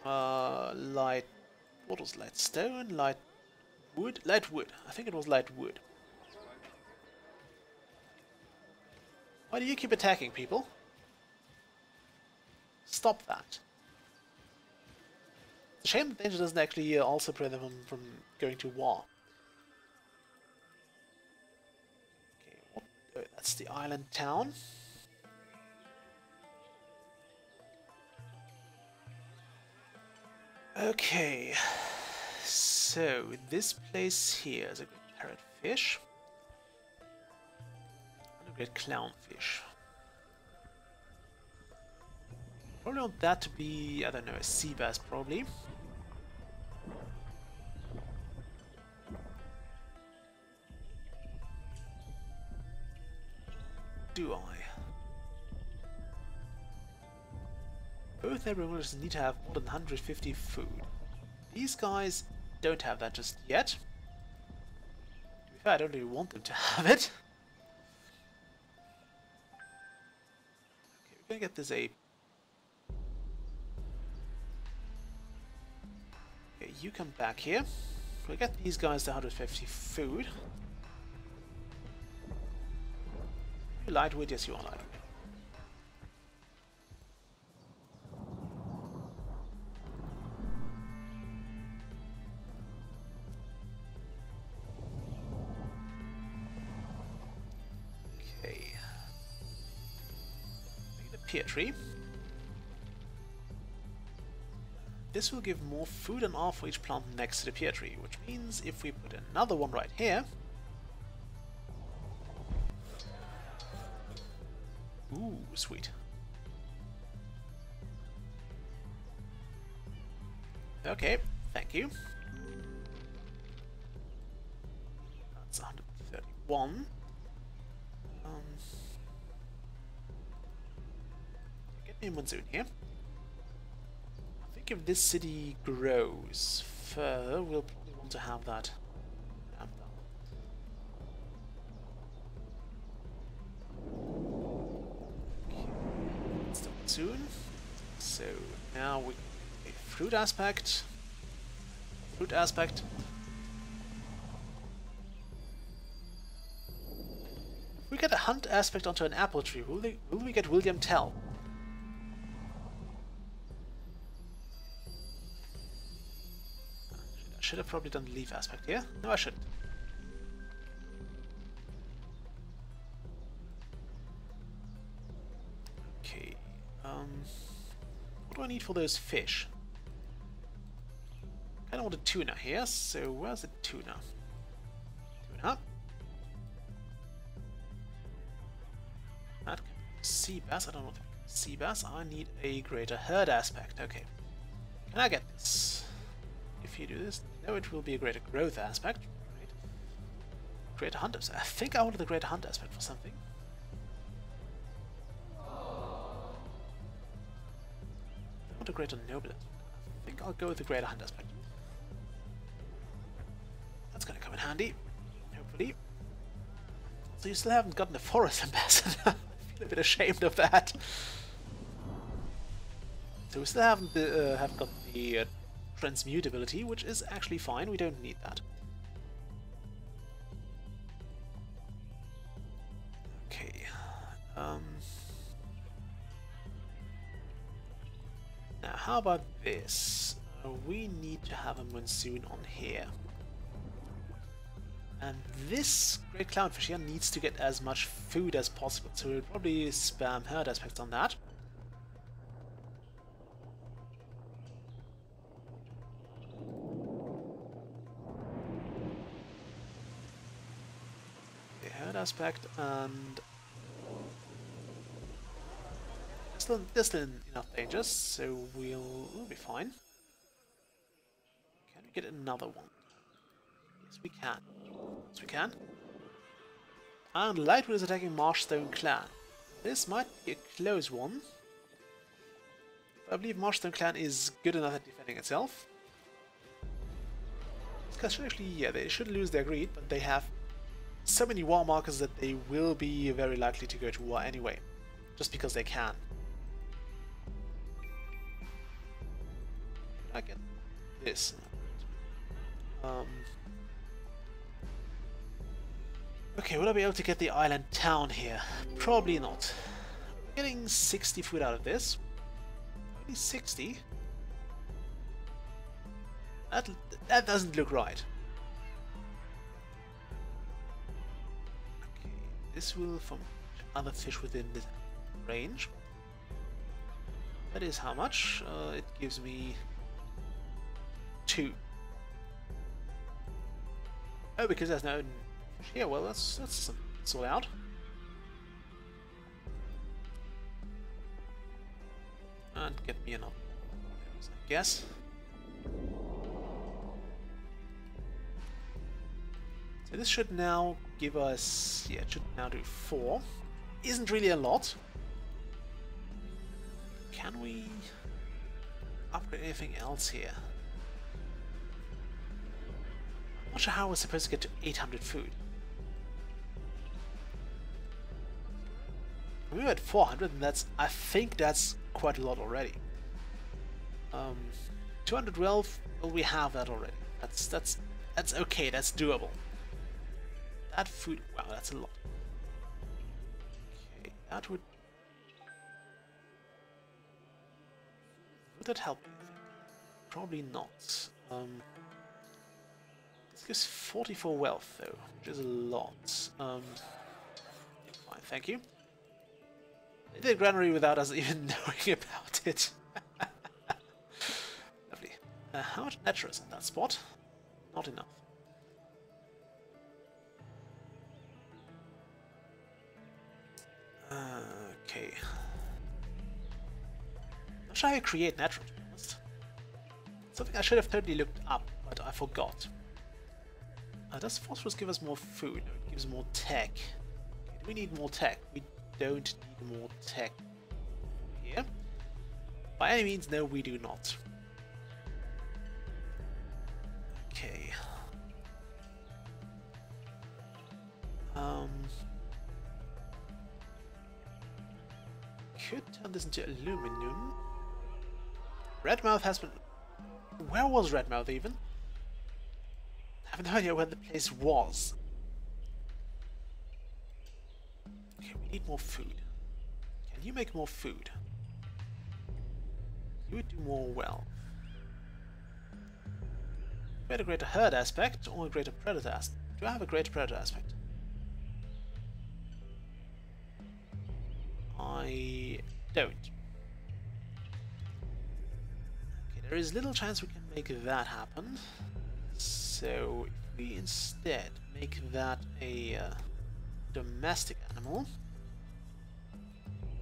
Light... What was light stone? Light wood? Light wood. I think it was light wood. Why do you keep attacking people? Stop that. It's a shame that danger doesn't actually also prevent them from going to war. Okay, what? Oh, that's the island town. Okay, so this place here is a great parrotfish and a great clownfish. Probably want that to be, I don't know, a sea bass probably. Do I? Both everyone need to have more than 150 food. These guys don't have that just yet. To be fair, I don't really want them to have it. Okay, we're gonna get this ape. Okay, you come back here. We'll get these guys to 150 food. You lightweight? Yes, you are lightweight. Pear tree. This will give more food and R for each plant next to the pear tree, which means if we put another one right here... Ooh, sweet. Okay, thank you. That's 131. Get me a monsoon here. I think if this city grows further, we'll probably want to have that ramp down. Okay, that's the monsoon. So now we a fruit aspect. Fruit aspect. If we get a hunt aspect onto an apple tree, will we get William Tell? I should have probably done the leaf aspect here. No, I shouldn't. Okay. What do I need for those fish? I kind of want a tuna here, so where's the tuna? Tuna. That can be sea bass. I don't want sea bass. I need a greater herd aspect. Okay. Can I get this? If you do this, no, it will be a greater growth aspect. Right. Greater hunt aspect. I think I wanted the greater hunt aspect for something. I want a greater noble aspect. I think I'll go with the greater hunt aspect. That's gonna come in handy, hopefully. So you still haven't gotten a forest ambassador. I feel a bit ashamed of that. So we still haven't got the transmute ability, which is actually fine. We don't need that. Okay. Um, Now, how about this? We need to have a monsoon on here. And this great clownfish here needs to get as much food as possible, so we'll probably spam herd aspects on that. Okay, herd aspect, and they're still in enough danger, so we'll be fine. Can we get another one? Yes, we can. Yes, we can. And Lightwood is attacking Marshstone Clan. This might be a close one. I believe Marshstone Clan is good enough at defending itself. Because actually, yeah, they should lose their greed, but they have so many war markers that they will be very likely to go to war anyway. Just because they can. I get this. Okay, will I be able to get the island town here? Probably not. We're getting 60 food out of this. Only 60? That doesn't look right. Okay, this will from other fish within the range. That is how much? It gives me 2. Oh, because there's no fish here. Well, that's sort out. And get me another, I guess. So this should now give us, yeah, it should now do 4. Isn't really a lot. Can we upgrade anything else here? I'm not sure how we're supposed to get to 800 food. We were at 400, and I think that's quite a lot already. 212, well, we have that already. That's okay. That's doable. That food, wow, that's a lot. Okay, that would that help? Probably not. This gives 44 wealth though, which is a lot. Fine, thank you. They did a granary without us even knowing about it. Lovely. How much nature is in that spot? Not enough. Okay. Not sure how you create nature, to be honest. Something I should have totally looked up, but I forgot. Does phosphorus give us more food? No, it gives more tech. Okay, do we need more tech? We don't need more tech here. By any means, no, we do not. Okay. Could turn this into aluminum. Redmouth has been... Where was Redmouth even? I have no idea where the place was. Okay, we need more food. Can you make more food? You would do more wealth. We had a greater herd aspect or a greater predator aspect. Do I have a greater predator aspect? I don't. Okay, there is little chance we can make that happen. So if we instead make that a domestic animal.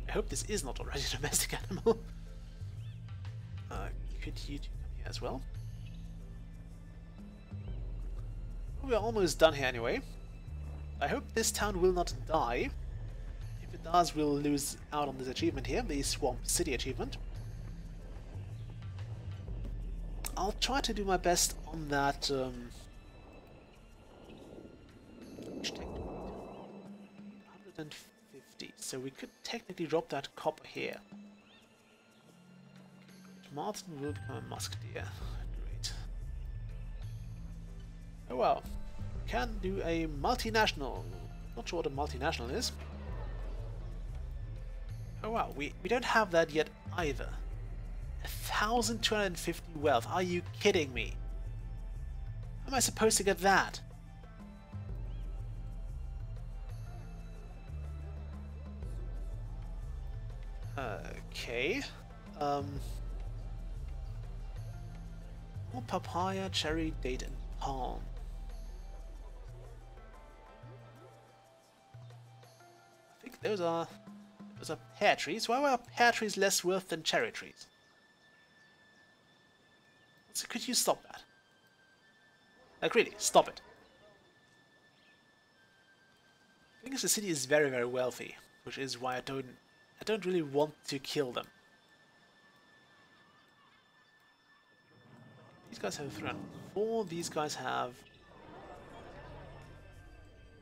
I hope this is not already a domestic animal. Could you come here as well? We're almost done here anyway. I hope this town will not die. If it does, we'll lose out on this achievement here, the Swamp City achievement. I'll try to do my best on that. Which tech do we need? 150. So we could technically drop that copper here. Martin will become a musketeer. Great. Oh well. Can do a multinational. Not sure what a multinational is. Oh wow, we don't have that yet either. 1,250 wealth. Are you kidding me? How am I supposed to get that? Okay. More papaya, cherry, date, and palm. I think those are pear trees. Why are pear trees less worth than cherry trees? So could you stop that? Like really, stop it. I think the city is very, very wealthy, which is why I don't really want to kill them. These guys have 304, these guys have...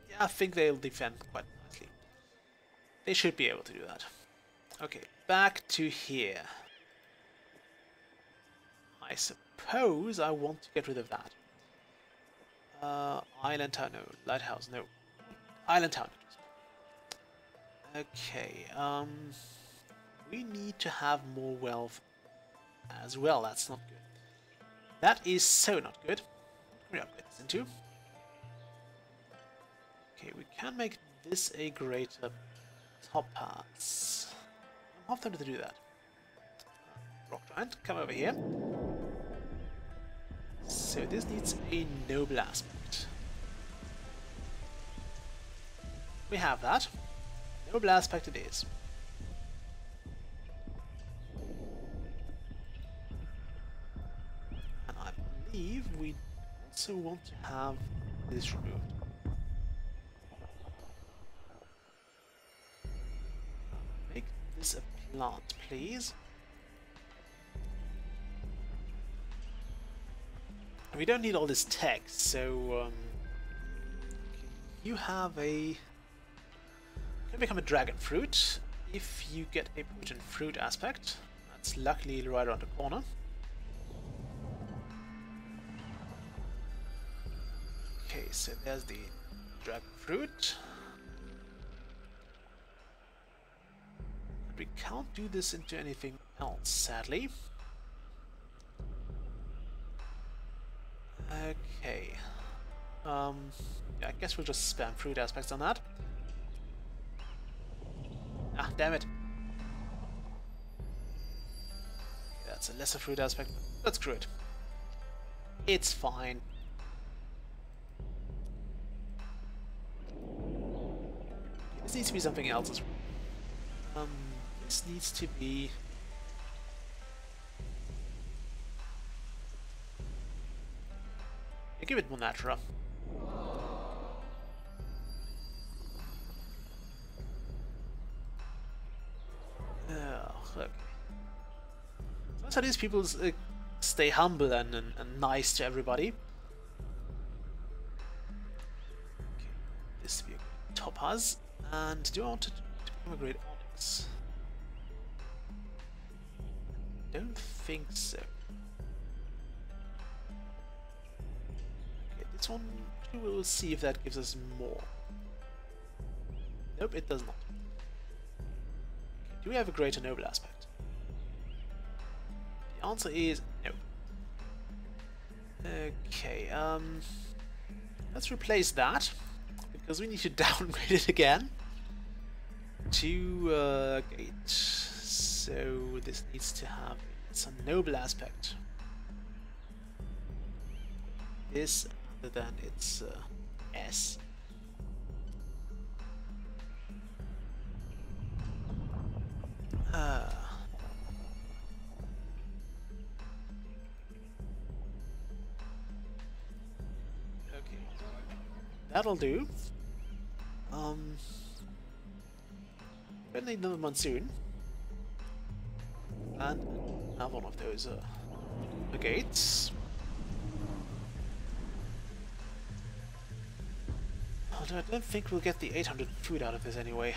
Yeah, I think they'll defend quite nicely. They should be able to do that. Okay, back to here. I suppose I want to get rid of that. Island town, no. Lighthouse, no. Island town. Okay, we need to have more wealth as well. That's not good. That is so not good. What can we upgrade this into? Okay, we can make this a greater topaz. I'm half tempted to do that. Rock giant, come over here. So this needs a noble aspect. We have that. Noble aspect it is. And I believe we also want to have this removed. Make this a plant, please. We don't need all this text, so you have a... can become a dragon fruit if you get a potent fruit aspect. That's luckily right around the corner. Okay, so there's the dragon fruit. We can't do this into anything else, sadly. Okay. Yeah, I guess we'll just spam fruit aspects on that. Ah, damn it. Okay, that's a lesser fruit aspect. Let's screw it. It's fine. This needs to be something else as well. This needs to be... yeah, give it more natural. Look. That's how these people stay humble and nice to everybody. Okay, this to be a topaz. And do I want it to become a great onyx? I don't think so. Okay, this one, we'll see if that gives us more. Nope, it does not. Do we have a greater noble aspect? The answer is no. Okay, let's replace that, because we need to downgrade it again to gate. So this needs to have some noble aspect. This other than its S. Okay, that'll do. We'll need another monsoon, and have one of those gates. Although I don't think we'll get the 800 food out of this anyway.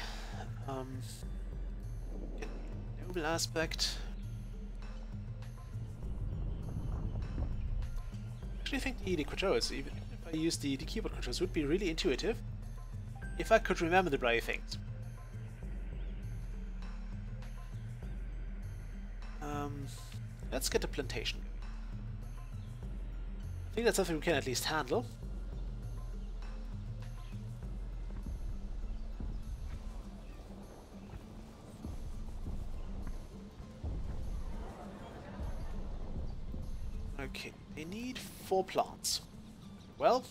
Noble aspect. Actually, I think the controls, even if I use the keyboard controls, would be really intuitive if I could remember the bloody things. Let's get a plantation going. I think that's something we can at least handle. Okay, they need 4 plants. Well,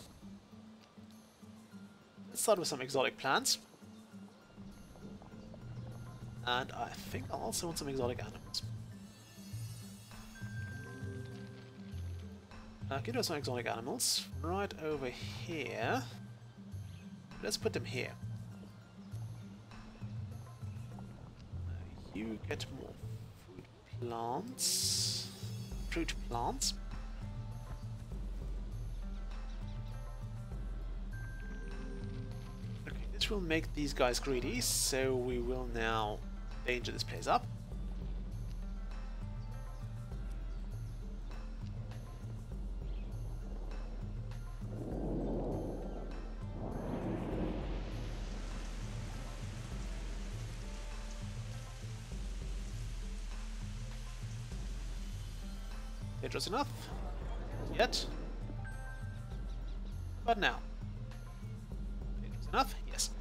let's start with some exotic plants. And I think I also want some exotic animals. Give us some exotic animals right over here. Let's put them here. You get more plants. Fruit plants. Okay, this will make these guys greedy, so we will now danger this place up. Dangerous enough? Yet. But now. Dangerous enough? Yes.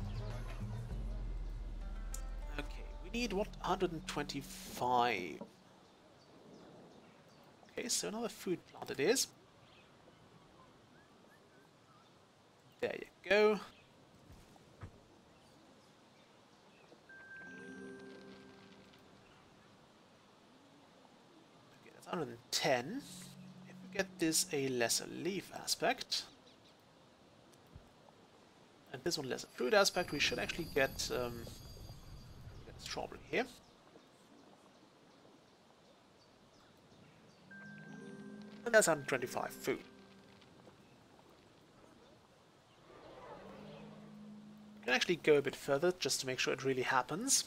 Okay, we need what? 125. Okay, so another food plant it is. There you go. Okay, that's 110. If we get this a lesser leaf aspect, and this one lesser fruit aspect, we should actually get strawberry here. And that's 125 food. We can actually go a bit further just to make sure it really happens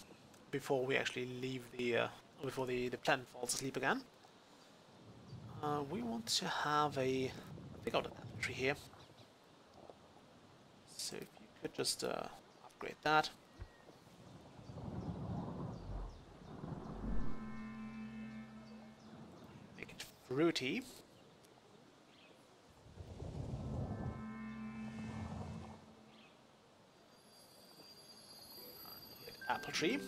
before we actually leave the before the planet falls asleep again. We want to have a pick out an apple tree here. So if you could just upgrade that. Make it fruity. Apple tree.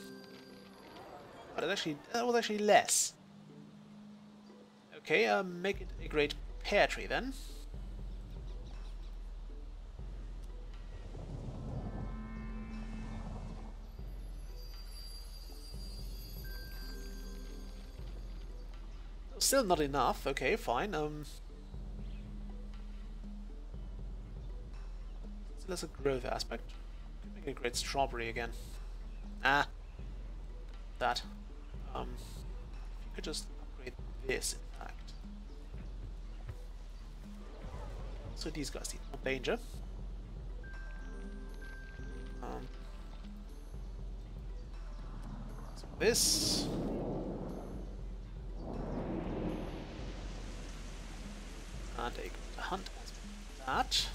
But that was actually less. Okay, make it a great pear tree then. Still not enough. Okay, fine. So that's a growth aspect. Make a great strawberry again. Ah, that. If you could just upgrade this, in fact. So these guys need more danger. So this. And a hunt aspect of that.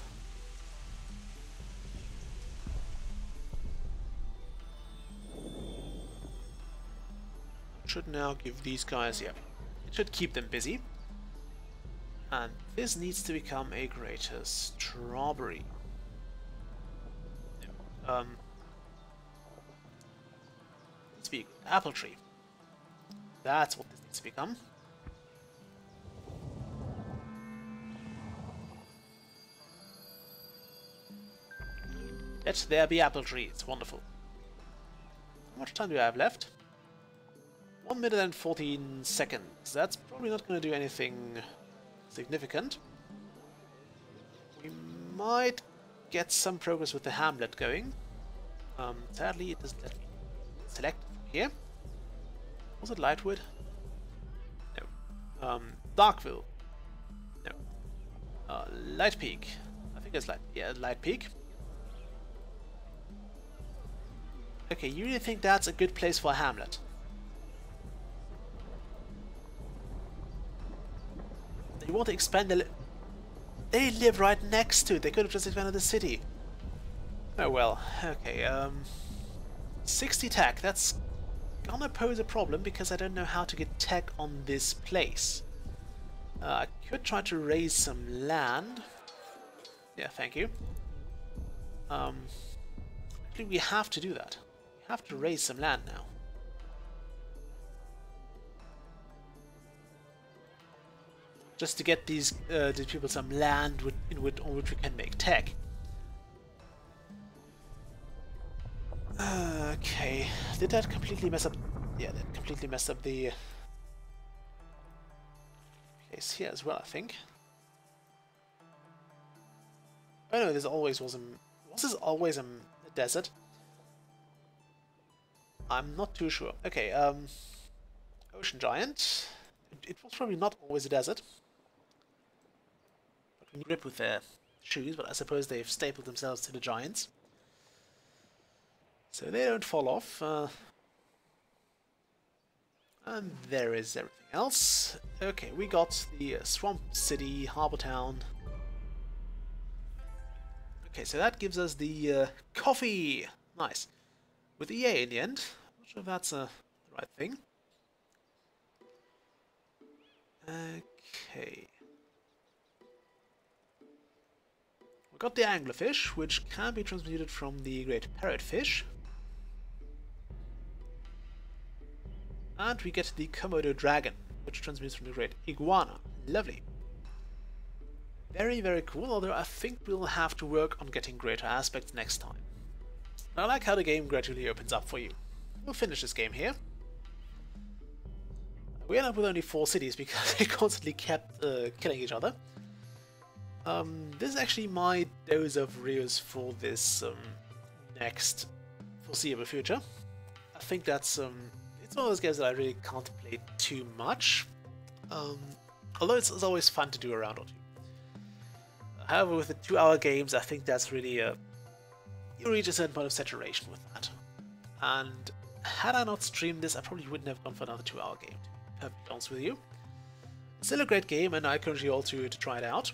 Should now give these guys, yeah, it should keep them busy. And this needs to become a greater strawberry. Let's be apple tree. That's what this needs to become. Let there be apple tree. It's wonderful. How much time do I have left? 1 minute and 14 seconds. That's probably not going to do anything significant. We might get some progress with the hamlet going. Sadly, it doesn't let me select here. Was it Lightwood? No. Darkville. No. Light Peak. I think it's Light Peak. Okay, you really think that's a good place for a hamlet? You want to expand the... They live right next to it. They could have just expanded the city. Oh well. Okay, 60 tech. That's gonna pose a problem because I don't know how to get tech on this place. I could try to raise some land. Yeah, thank you. Actually, we have to do that. We have to raise some land now. Just to get these people some land on which we can make tech. Okay, did that completely mess up? Yeah, that completely messed up the place here as well, I think. Oh no, this always was this always a desert? I'm not too sure. Okay, Ocean Giant. It was probably not always a desert. But we grip with their shoes, but I suppose they've stapled themselves to the giants. So they don't fall off. And there is everything else. Okay, we got the Swamp City, Harbour Town. Okay, so that gives us the coffee! Nice. With the EA in the end. I'm not sure if that's the right thing. Okay. We got the anglerfish, which can be transmuted from the great parrotfish. And we get the Komodo dragon, which transmutes from the great iguana. Lovely. Very, very cool, although I think we'll have to work on getting greater aspects next time. I like how the game gradually opens up for you. We'll finish this game here. We end up with only 4 cities because they constantly kept killing each other. This is actually my dose of Reus for this next foreseeable future. I think that's it's one of those games that I really can't play too much. Although it's always fun to do a round or two. However, with the 2-hour games, I think that's really you reach a certain point of saturation with that. And had I not streamed this, I probably wouldn't have gone for another 2-hour game, to be perfectly honest with you. Still a great game, and I encourage you all to try it out.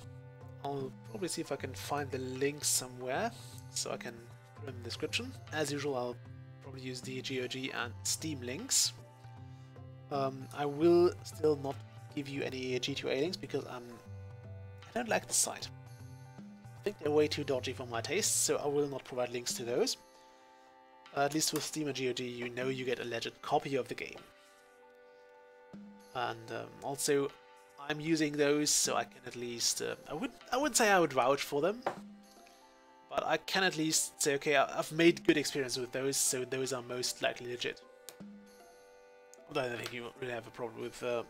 I'll probably see if I can find the link somewhere, so I can put it in the description. As usual, I'll probably use the GOG and Steam links. I will still not give you any G2A links because I don't like the site. I think they're way too dodgy for my taste, so I will not provide links to those. At least with Steam and GOG, you know you get a legit copy of the game. And also, I'm using those, so I can at least... I wouldn't say I would vouch for them, but I can at least say, okay, I've made good experience with those, so those are most likely legit. Although I don't think you really have a problem with an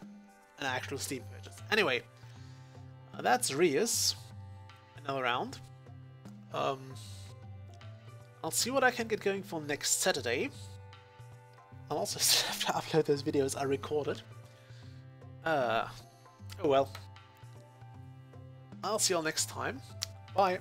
actual Steam purchase. Anyway, that's Reus. Another round. I'll see what I can get going for next Saturday. I'll also still have to upload those videos I recorded. Oh well. I'll see you all next time. Bye.